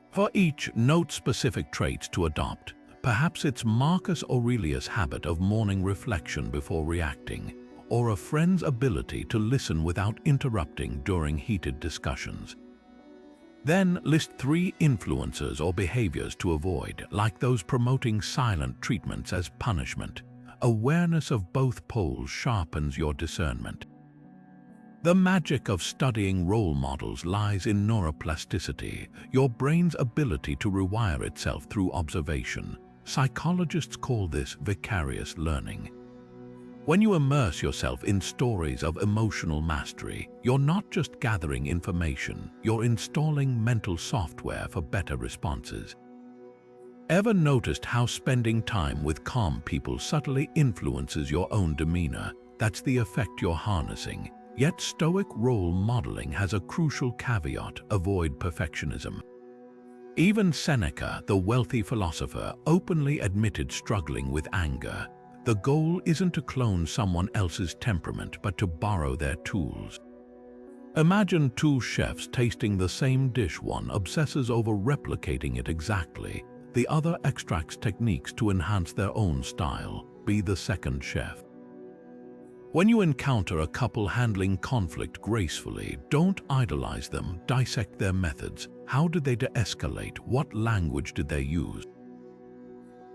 For each, note specific traits to adopt. Perhaps it's Marcus Aurelius' habit of morning reflection before reacting, or a friend's ability to listen without interrupting during heated discussions. Then list 3 influencers or behaviors to avoid, like those promoting silent treatments as punishment. Awareness of both poles sharpens your discernment. The magic of studying role models lies in neuroplasticity, your brain's ability to rewire itself through observation. Psychologists call this vicarious learning. When you immerse yourself in stories of emotional mastery, you're not just gathering information, you're installing mental software for better responses. Ever noticed how spending time with calm people subtly influences your own demeanor? That's the effect you're harnessing. Yet Stoic role modeling has a crucial caveat: avoid perfectionism. Even Seneca, the wealthy philosopher, openly admitted struggling with anger. The goal isn't to clone someone else's temperament, but to borrow their tools. Imagine 2 chefs tasting the same dish. One obsesses over replicating it exactly. The other extracts techniques to enhance their own style. Be the second chef. When you encounter a couple handling conflict gracefully, don't idolize them, dissect their methods. How did they de-escalate? What language did they use?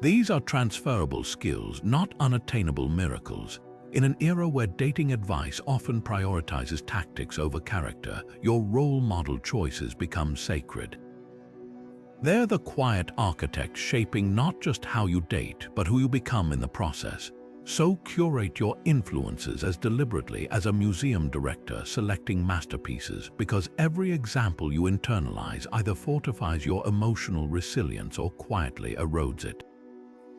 These are transferable skills, not unattainable miracles. In an era where dating advice often prioritizes tactics over character, your role model choices become sacred. They're the quiet architects shaping not just how you date, but who you become in the process. So curate your influences as deliberately as a museum director selecting masterpieces, because every example you internalize either fortifies your emotional resilience or quietly erodes it.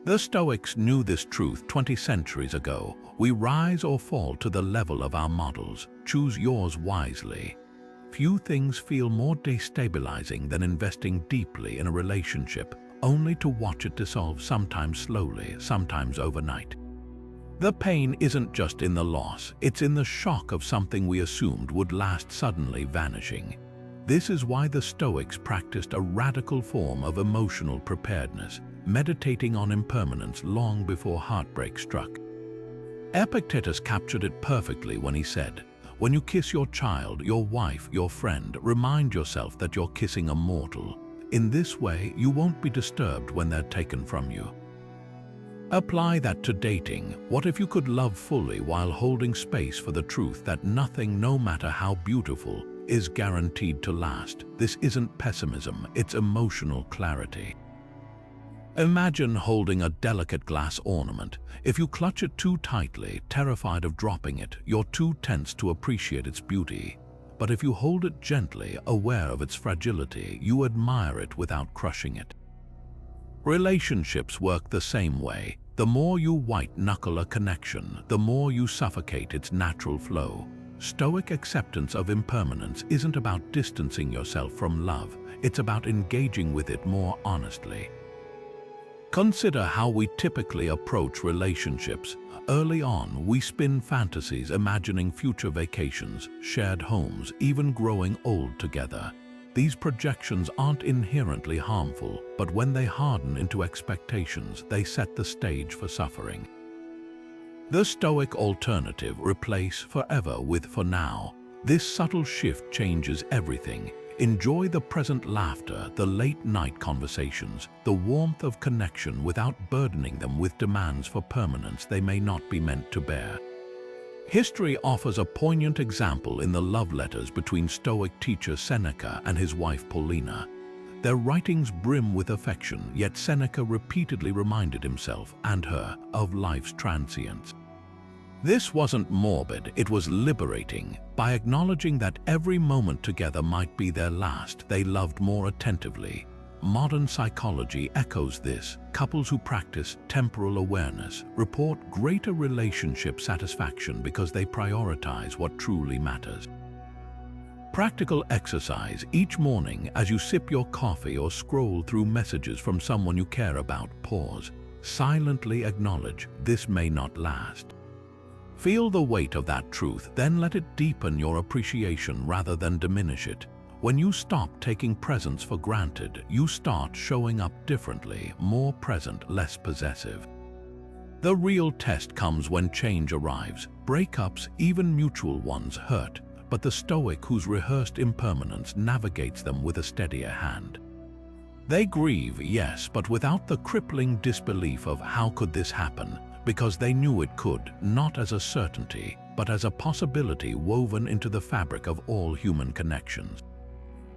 The Stoics knew this truth 20 centuries ago. We rise or fall to the level of our models. Choose yours wisely. Few things feel more destabilizing than investing deeply in a relationship, only to watch it dissolve, sometimes slowly, sometimes overnight. The pain isn't just in the loss, it's in the shock of something we assumed would last suddenly vanishing. This is why the Stoics practiced a radical form of emotional preparedness, meditating on impermanence long before heartbreak struck. Epictetus captured it perfectly when he said, "When you kiss your child, your wife, your friend, remind yourself that you're kissing a mortal. In this way, you won't be disturbed when they're taken from you. Apply that to dating. What if you could love fully while holding space for the truth that nothing, no matter how beautiful, is guaranteed to last? This isn't pessimism, it's emotional clarity. Imagine holding a delicate glass ornament. If you clutch it too tightly, terrified of dropping it, you're too tense to appreciate its beauty. But if you hold it gently, aware of its fragility, you admire it without crushing it. Relationships work the same way. The more you white-knuckle a connection, the more you suffocate its natural flow. Stoic acceptance of impermanence isn't about distancing yourself from love, it's about engaging with it more honestly. Consider how we typically approach relationships. Early on, we spin fantasies, imagining future vacations, shared homes, even growing old together. These projections aren't inherently harmful, but when they harden into expectations, they set the stage for suffering. The Stoic alternative: replace forever with for now. This subtle shift changes everything. Enjoy the present laughter, the late-night conversations, the warmth of connection without burdening them with demands for permanence they may not be meant to bear. History offers a poignant example in the love letters between Stoic teacher Seneca and his wife Paulina. Their writings brim with affection, yet Seneca repeatedly reminded himself and her of life's transience. This wasn't morbid, it was liberating. By acknowledging that every moment together might be their last, they loved more attentively. Modern psychology echoes this. Couples who practice temporal awareness report greater relationship satisfaction because they prioritize what truly matters. Practical exercise: each morning as you sip your coffee or scroll through messages from someone you care about, pause. Silently acknowledge, this may not last. Feel the weight of that truth, then let it deepen your appreciation rather than diminish it. When you stop taking presence for granted, you start showing up differently, more present, less possessive. The real test comes when change arrives. Breakups, even mutual ones, hurt, but the Stoic whose rehearsed impermanence navigates them with a steadier hand. They grieve, yes, but without the crippling disbelief of how could this happen, because they knew it could, not as a certainty, but as a possibility woven into the fabric of all human connections.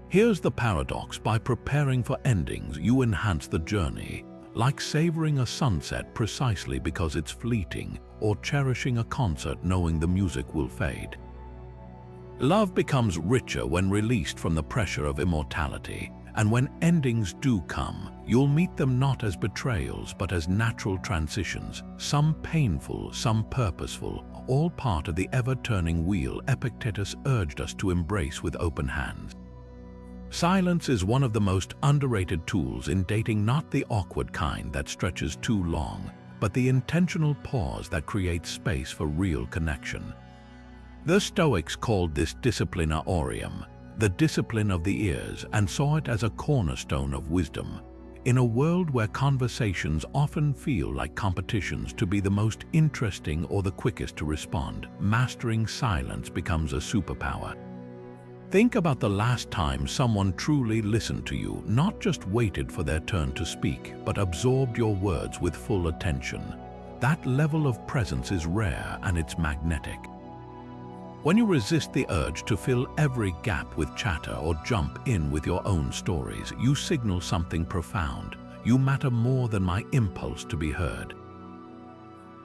Here's the paradox: by preparing for endings, you enhance the journey, like savoring a sunset precisely because it's fleeting, or cherishing a concert knowing the music will fade. Love becomes richer when released from the pressure of immortality, and when endings do come, you'll meet them not as betrayals but as natural transitions, some painful, some purposeful, all part of the ever-turning wheel Epictetus urged us to embrace with open hands. Silence is one of the most underrated tools in dating, not the awkward kind that stretches too long, but the intentional pause that creates space for real connection. The Stoics called this disciplina aureum, the discipline of the ears, and saw it as a cornerstone of wisdom. In a world where conversations often feel like competitions to be the most interesting or the quickest to respond, mastering silence becomes a superpower. Think about the last time someone truly listened to you, not just waited for their turn to speak, but absorbed your words with full attention. That level of presence is rare and it's magnetic. When you resist the urge to fill every gap with chatter or jump in with your own stories, you signal something profound. You matter more than my impulse to be heard.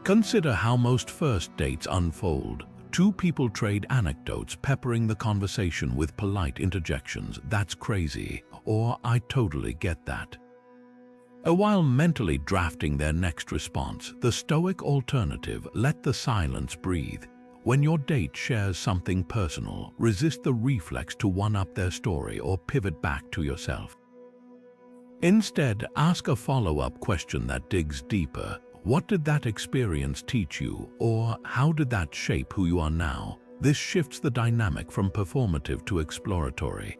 Consider how most first dates unfold. Two people trade anecdotes, peppering the conversation with polite interjections, "That's crazy," or "I totally get that." While mentally drafting their next response, the Stoic alternative: let the silence breathe. When your date shares something personal, resist the reflex to one-up their story or pivot back to yourself. Instead, ask a follow-up question that digs deeper. What did that experience teach you? Or how did that shape who you are now? This shifts the dynamic from performative to exploratory.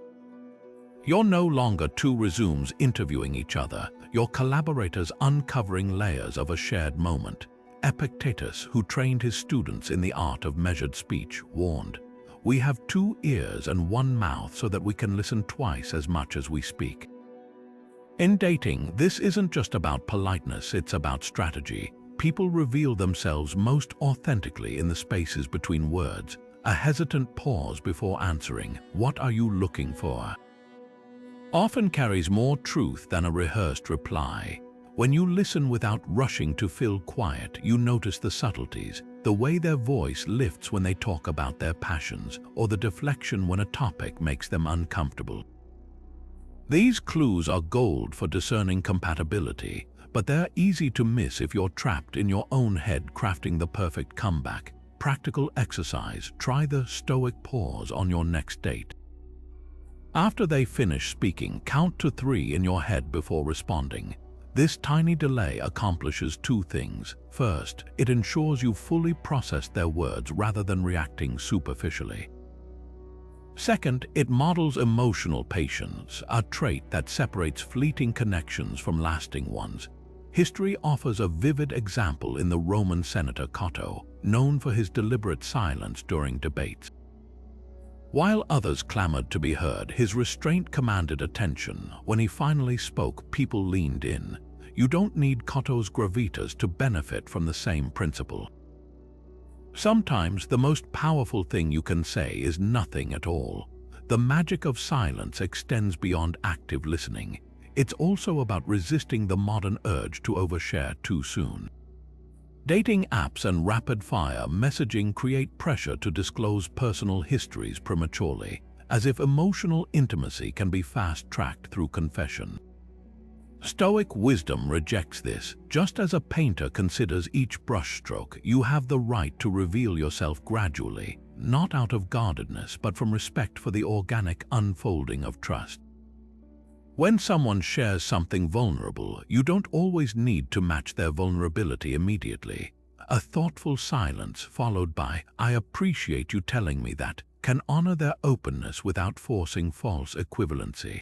You're no longer two resumes interviewing each other. You're collaborators uncovering layers of a shared moment. Epictetus, who trained his students in the art of measured speech, warned, "We have two ears and one mouth so that we can listen twice as much as we speak." In dating, this isn't just about politeness, it's about strategy. People reveal themselves most authentically in the spaces between words. A hesitant pause before answering, "What are you looking for?" often carries more truth than a rehearsed reply. When you listen without rushing to fill quiet, you notice the subtleties, the way their voice lifts when they talk about their passions, or the deflection when a topic makes them uncomfortable. These clues are gold for discerning compatibility, but they're easy to miss if you're trapped in your own head crafting the perfect comeback. Practical exercise: try the Stoic pause on your next date. After they finish speaking, count to 3 in your head before responding. This tiny delay accomplishes 2 things. First, it ensures you fully processed their words rather than reacting superficially. Second, it models emotional patience, a trait that separates fleeting connections from lasting ones. History offers a vivid example in the Roman senator Cato, known for his deliberate silence during debates. While others clamored to be heard, his restraint commanded attention. When he finally spoke, people leaned in. You don't need Cato's gravitas to benefit from the same principle. Sometimes the most powerful thing you can say is nothing at all. The magic of silence extends beyond active listening. It's also about resisting the modern urge to overshare too soon. Dating apps and rapid-fire messaging create pressure to disclose personal histories prematurely, as if emotional intimacy can be fast-tracked through confession. Stoic wisdom rejects this. Just as a painter considers each brushstroke, you have the right to reveal yourself gradually, not out of guardedness, but from respect for the organic unfolding of trust. When someone shares something vulnerable, you don't always need to match their vulnerability immediately. A thoughtful silence followed by, "I appreciate you telling me that," can honor their openness without forcing false equivalency.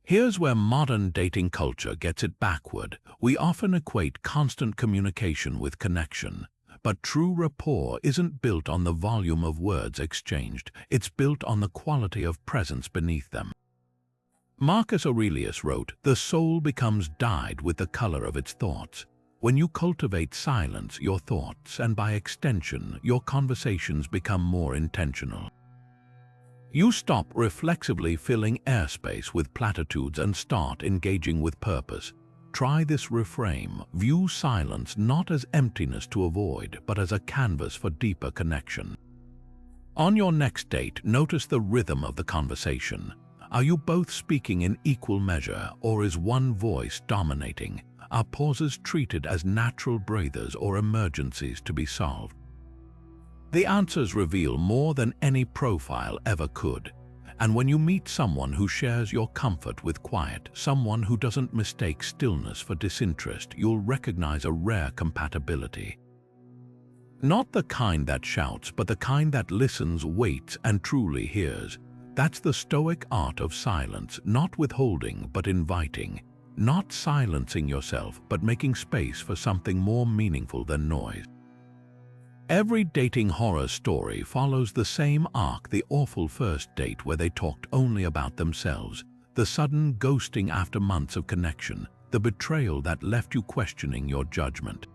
Here's where modern dating culture gets it backward. We often equate constant communication with connection. But true rapport isn't built on the volume of words exchanged. It's built on the quality of presence beneath them. Marcus Aurelius wrote, "The soul becomes dyed with the color of its thoughts." When you cultivate silence, your thoughts, and by extension, your conversations become more intentional. You stop reflexively filling airspace with platitudes and start engaging with purpose. Try this reframe. View silence not as emptiness to avoid, but as a canvas for deeper connection. On your next date, notice the rhythm of the conversation. Are you both speaking in equal measure, or is one voice dominating? Are pauses treated as natural breathers or emergencies to be solved? The answers reveal more than any profile ever could. And when you meet someone who shares your comfort with quiet, someone who doesn't mistake stillness for disinterest, you'll recognize a rare compatibility. Not the kind that shouts, but the kind that listens, waits, and truly hears. That's the Stoic art of silence, not withholding, but inviting. Not silencing yourself, but making space for something more meaningful than noise. Every dating horror story follows the same arc: the awful first date where they talked only about themselves, the sudden ghosting after months of connection, the betrayal that left you questioning your judgment.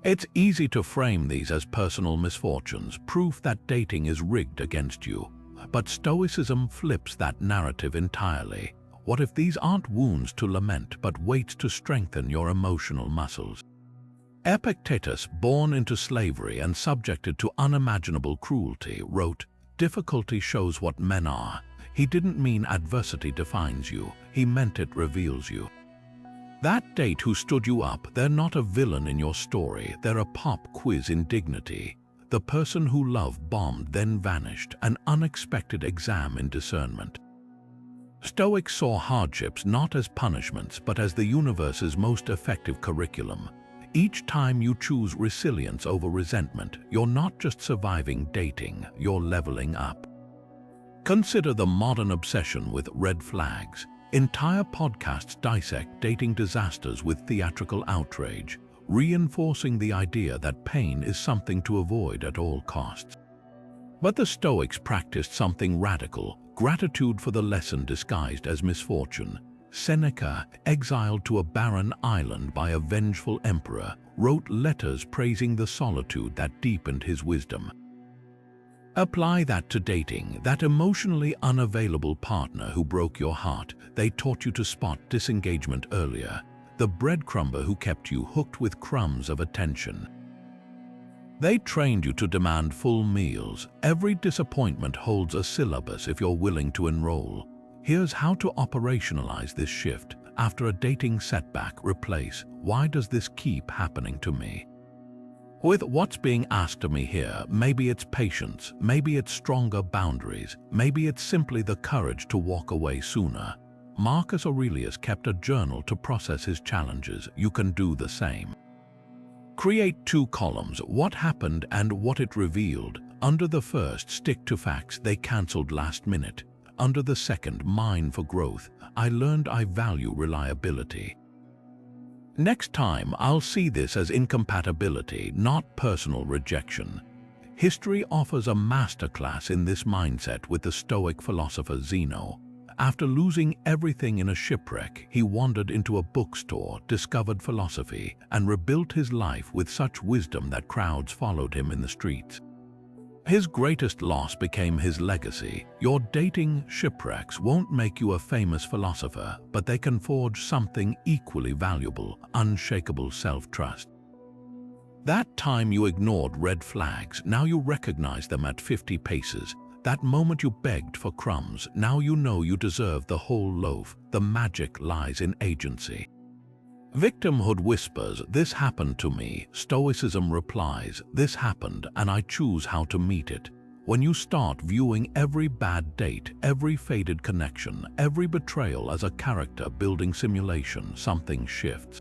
It's easy to frame these as personal misfortunes, proof that dating is rigged against you. But Stoicism flips that narrative entirely. What if these aren't wounds to lament, but weights to strengthen your emotional muscles? Epictetus, born into slavery and subjected to unimaginable cruelty, wrote, "Difficulty shows what men are." He didn't mean adversity defines you, he meant it reveals you. That date who stood you up, they're not a villain in your story, they're a pop quiz in dignity. The person who love bombed then vanished, an unexpected exam in discernment. Stoics saw hardships not as punishments, but as the universe's most effective curriculum. Each time you choose resilience over resentment, you're not just surviving dating, you're leveling up. Consider the modern obsession with red flags. Entire podcasts dissect dating disasters with theatrical outrage, reinforcing the idea that pain is something to avoid at all costs. But the Stoics practiced something radical: gratitude for the lesson disguised as misfortune. Seneca, exiled to a barren island by a vengeful emperor, wrote letters praising the solitude that deepened his wisdom. Apply that to dating, that emotionally unavailable partner who broke your heart. They taught you to spot disengagement earlier, the breadcrumber who kept you hooked with crumbs of attention. They trained you to demand full meals. Every disappointment holds a syllabus if you're willing to enroll. Here's how to operationalize this shift. After a dating setback, replace, "Why does this keep happening to me?" with "What's being asked of me here?" Maybe it's patience, maybe it's stronger boundaries, maybe it's simply the courage to walk away sooner. Marcus Aurelius kept a journal to process his challenges. You can do the same. Create 2 columns, what happened and what it revealed. Under the first, stick to facts, they cancelled last minute. Under the second, mine for growth, I learned I value reliability. Next time, I'll see this as incompatibility, not personal rejection. History offers a masterclass in this mindset with the Stoic philosopher Zeno. After losing everything in a shipwreck, he wandered into a bookstore, discovered philosophy, and rebuilt his life with such wisdom that crowds followed him in the streets. His greatest loss became his legacy. Your dating shipwrecks won't make you a famous philosopher, but they can forge something equally valuable: unshakable self-trust. That time you ignored red flags, now you recognize them at 50 paces. That moment you begged for crumbs, now you know you deserve the whole loaf. The magic lies in agency. Victimhood whispers, "This happened to me." Stoicism replies, "This happened and I choose how to meet it." When you start viewing every bad date, every faded connection, every betrayal as a character-building simulation, something shifts.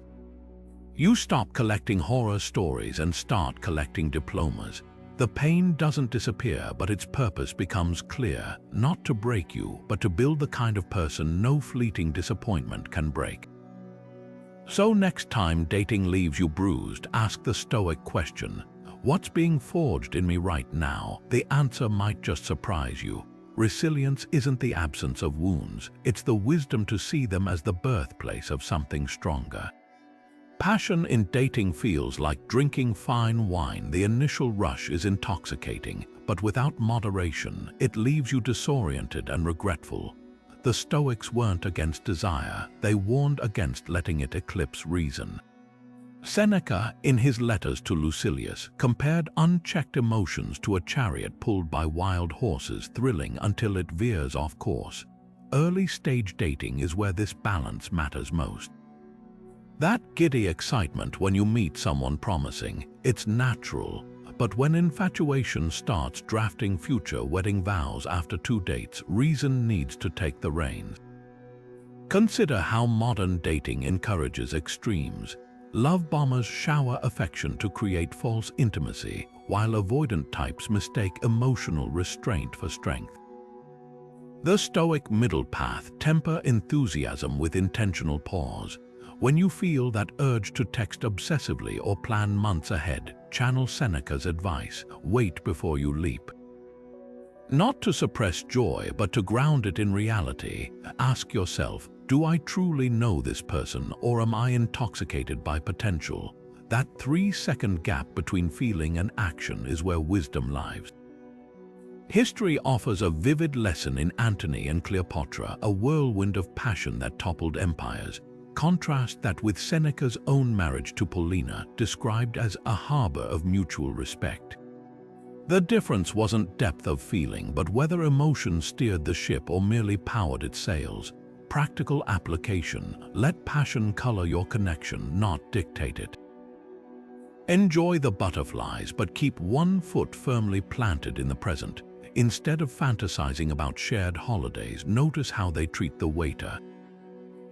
You stop collecting horror stories and start collecting diplomas. The pain doesn't disappear, but its purpose becomes clear, not to break you, but to build the kind of person no fleeting disappointment can break. So next time dating leaves you bruised, ask the Stoic question, "What's being forged in me right now?" The answer might just surprise you. Resilience isn't the absence of wounds, it's the wisdom to see them as the birthplace of something stronger. Passion in dating feels like drinking fine wine. The initial rush is intoxicating, but without moderation, it leaves you disoriented and regretful. The Stoics weren't against desire, they warned against letting it eclipse reason. Seneca, in his letters to Lucilius, compared unchecked emotions to a chariot pulled by wild horses, thrilling until it veers off course. Early-stage dating is where this balance matters most. That giddy excitement when you meet someone promising, it's natural. But when infatuation starts drafting future wedding vows after 2 dates, reason needs to take the reins. Consider how modern dating encourages extremes. Love bombers shower affection to create false intimacy, while avoidant types mistake emotional restraint for strength. The Stoic middle path: temper enthusiasm with intentional pause. When you feel that urge to text obsessively or plan months ahead, channel Seneca's advice: wait before you leap. Not to suppress joy, but to ground it in reality. Ask yourself, do I truly know this person, or am I intoxicated by potential? That 3-second gap between feeling and action is where wisdom lies. History offers a vivid lesson in Antony and Cleopatra, a whirlwind of passion that toppled empires. Contrast that with Seneca's own marriage to Paulina, described as a harbor of mutual respect. The difference wasn't depth of feeling, but whether emotion steered the ship or merely powered its sails. Practical application: let passion color your connection, not dictate it. Enjoy the butterflies, but keep one foot firmly planted in the present. Instead of fantasizing about shared holidays, notice how they treat the waiter.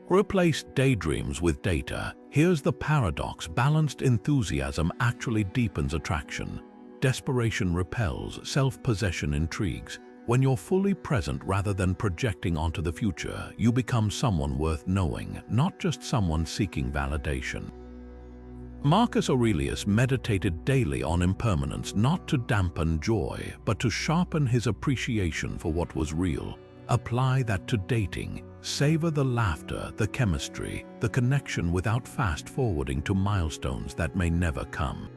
Replace daydreams with data. Here's the paradox: balanced enthusiasm actually deepens attraction. Desperation repels, self-possession intrigues. When you're fully present rather than projecting onto the future, you become someone worth knowing, not just someone seeking validation. Marcus Aurelius meditated daily on impermanence, not to dampen joy, but to sharpen his appreciation for what was real. Apply that to dating. Savor the laughter, the chemistry, the connection without fast-forwarding to milestones that may never come.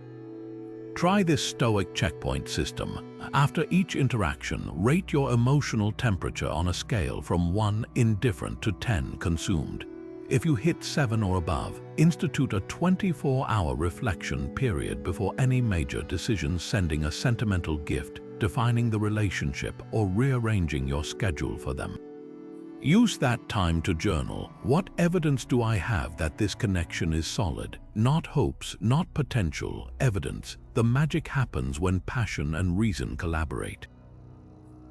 Try this Stoic checkpoint system. After each interaction, rate your emotional temperature on a scale from 1 indifferent to 10 consumed. If you hit 7 or above, institute a 24-hour reflection period before any major decisions, sending a sentimental gift, defining the relationship, or rearranging your schedule for them. Use that time to journal. What evidence do I have that this connection is solid? Not hopes, not potential, evidence. The magic happens when passion and reason collaborate.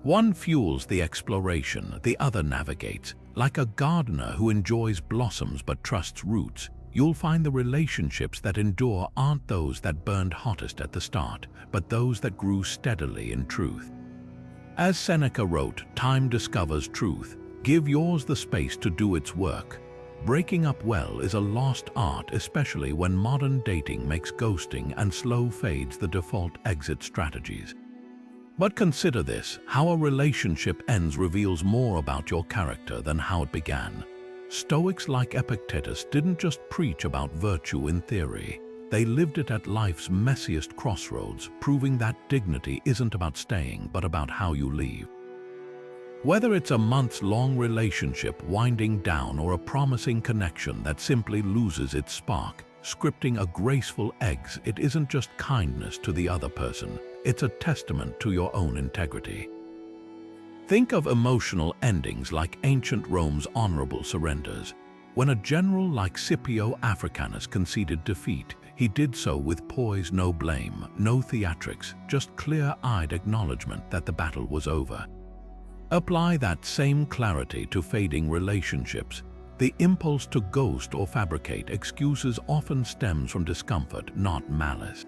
One fuels the exploration, the other navigates. Like a gardener who enjoys blossoms but trusts roots, you'll find the relationships that endure aren't those that burned hottest at the start, but those that grew steadily in truth. As Seneca wrote, "Time discovers truth. Give yours the space to do its work." Breaking up well is a lost art, especially when modern dating makes ghosting and slow fades the default exit strategies. But consider this: how a relationship ends reveals more about your character than how it began. Stoics like Epictetus didn't just preach about virtue in theory. They lived it at life's messiest crossroads, proving that dignity isn't about staying, but about how you leave. Whether it's a months-long relationship winding down or a promising connection that simply loses its spark, scripting a graceful exit, it isn't just kindness to the other person, it's a testament to your own integrity. Think of emotional endings like ancient Rome's honorable surrenders. When a general like Scipio Africanus conceded defeat, he did so with poise, no blame, no theatrics, just clear-eyed acknowledgement that the battle was over. Apply that same clarity to fading relationships. The impulse to ghost or fabricate excuses often stems from discomfort, not malice.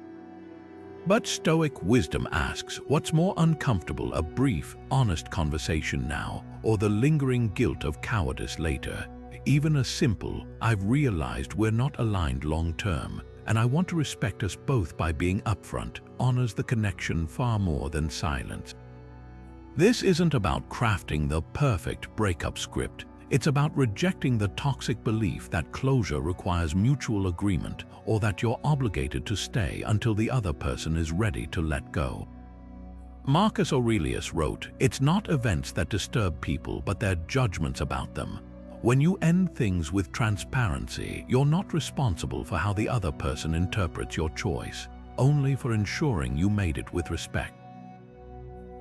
But Stoic wisdom asks, what's more uncomfortable, a brief, honest conversation now, or the lingering guilt of cowardice later? Even a simple, "I've realized we're not aligned long-term, and I want to respect us both by being upfront," honors the connection far more than silence. This isn't about crafting the perfect breakup script. It's about rejecting the toxic belief that closure requires mutual agreement or that you're obligated to stay until the other person is ready to let go. Marcus Aurelius wrote, "It's not events that disturb people, but their judgments about them." When you end things with transparency, you're not responsible for how the other person interprets your choice, only for ensuring you made it with respect.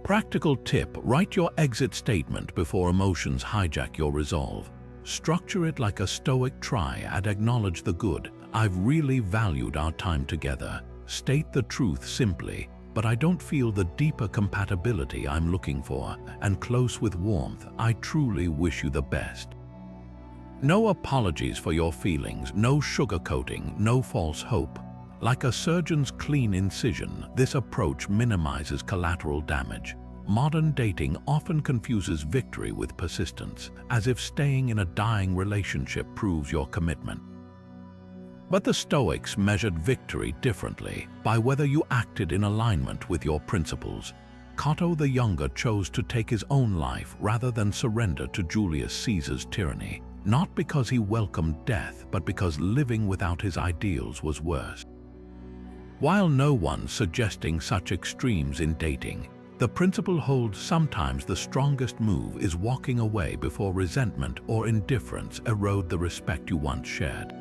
Practical tip: write your exit statement before emotions hijack your resolve. Structure it like a Stoic triad. Acknowledge the good. "I've really valued our time together." State the truth simply, "But I don't feel the deeper compatibility I'm looking for." And close with warmth, "I truly wish you the best." No apologies for your feelings, no sugarcoating, no false hope. Like a surgeon's clean incision, this approach minimizes collateral damage. Modern dating often confuses victory with persistence, as if staying in a dying relationship proves your commitment. But the Stoics measured victory differently, by whether you acted in alignment with your principles. Cato the Younger chose to take his own life rather than surrender to Julius Caesar's tyranny, not because he welcomed death, but because living without his ideals was worse. While no one's suggesting such extremes in dating, the principle holds: sometimes the strongest move is walking away before resentment or indifference erode the respect you once shared.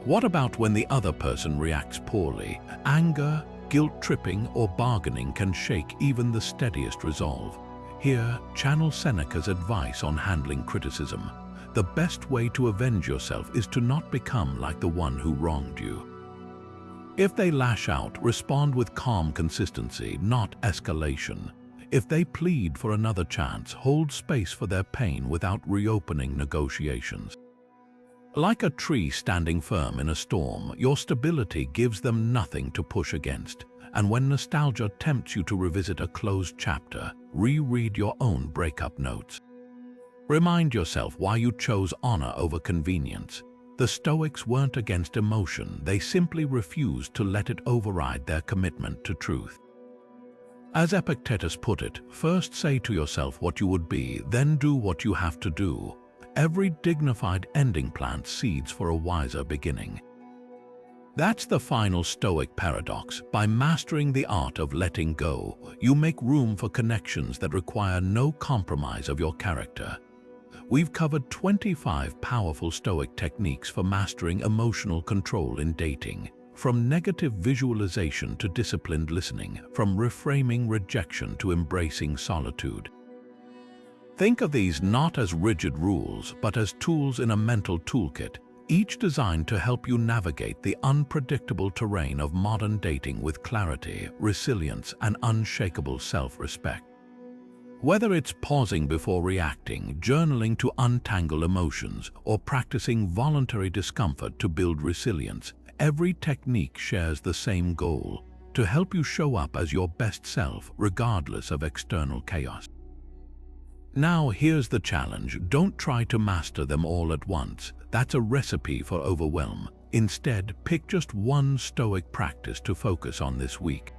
What about when the other person reacts poorly? Anger, guilt-tripping, or bargaining can shake even the steadiest resolve. Here, channel Seneca's advice on handling criticism. The best way to avenge yourself is to not become like the one who wronged you. If they lash out, respond with calm consistency, not escalation. If they plead for another chance, hold space for their pain without reopening negotiations. Like a tree standing firm in a storm, your stability gives them nothing to push against. And when nostalgia tempts you to revisit a closed chapter, reread your own breakup notes. Remind yourself why you chose honor over convenience. The Stoics weren't against emotion, they simply refused to let it override their commitment to truth. As Epictetus put it, first say to yourself what you would be, then do what you have to do. Every dignified ending plants seeds for a wiser beginning. That's the final Stoic paradox. By mastering the art of letting go, you make room for connections that require no compromise of your character. We've covered 25 powerful Stoic techniques for mastering emotional control in dating. From negative visualization to disciplined listening, from reframing rejection to embracing solitude. Think of these not as rigid rules, but as tools in a mental toolkit, each designed to help you navigate the unpredictable terrain of modern dating with clarity, resilience, and unshakable self-respect. Whether it's pausing before reacting, journaling to untangle emotions, or practicing voluntary discomfort to build resilience, every technique shares the same goal: to help you show up as your best self, regardless of external chaos. Now here's the challenge: don't try to master them all at once. That's a recipe for overwhelm. Instead, pick just one Stoic practice to focus on this week.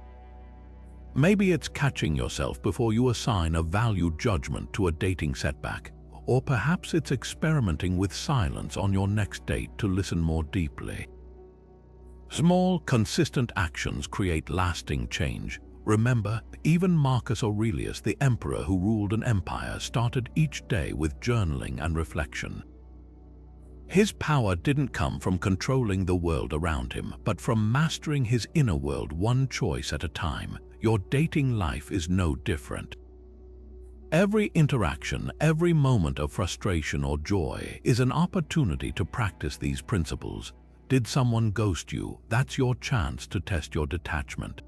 Maybe it's catching yourself before you assign a value judgment to a dating setback, or perhaps it's experimenting with silence on your next date to listen more deeply. Small, consistent actions create lasting change. Remember, even Marcus Aurelius, the emperor who ruled an empire, started each day with journaling and reflection. His power didn't come from controlling the world around him, but from mastering his inner world one choice at a time. Your dating life is no different. Every interaction, every moment of frustration or joy is an opportunity to practice these principles. Did someone ghost you? That's your chance to test your detachment.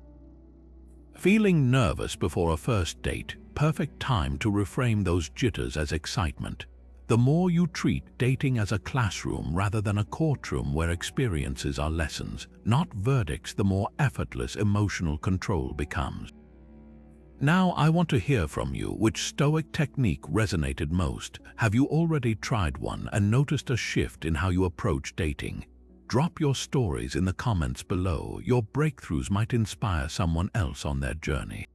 Feeling nervous before a first date? Perfect time to reframe those jitters as excitement. The more you treat dating as a classroom rather than a courtroom where experiences are lessons, not verdicts, the more effortless emotional control becomes. Now I want to hear from you. Which Stoic technique resonated most? Have you already tried one and noticed a shift in how you approach dating? Drop your stories in the comments below. Your breakthroughs might inspire someone else on their journey.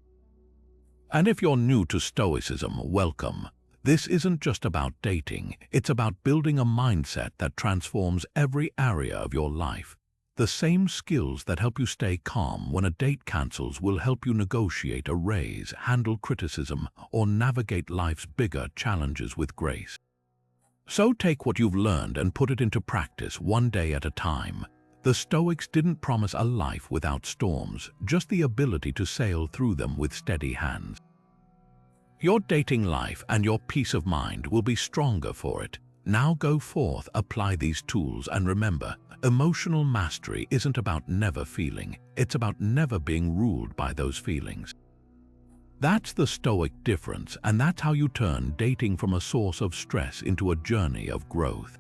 And if you're new to Stoicism, welcome. This isn't just about dating, it's about building a mindset that transforms every area of your life. The same skills that help you stay calm when a date cancels will help you negotiate a raise, handle criticism, or navigate life's bigger challenges with grace. So take what you've learned and put it into practice one day at a time. The Stoics didn't promise a life without storms, just the ability to sail through them with steady hands. Your dating life and your peace of mind will be stronger for it. Now go forth, apply these tools, and remember, emotional mastery isn't about never feeling, it's about never being ruled by those feelings. That's the Stoic difference, and that's how you turn dating from a source of stress into a journey of growth.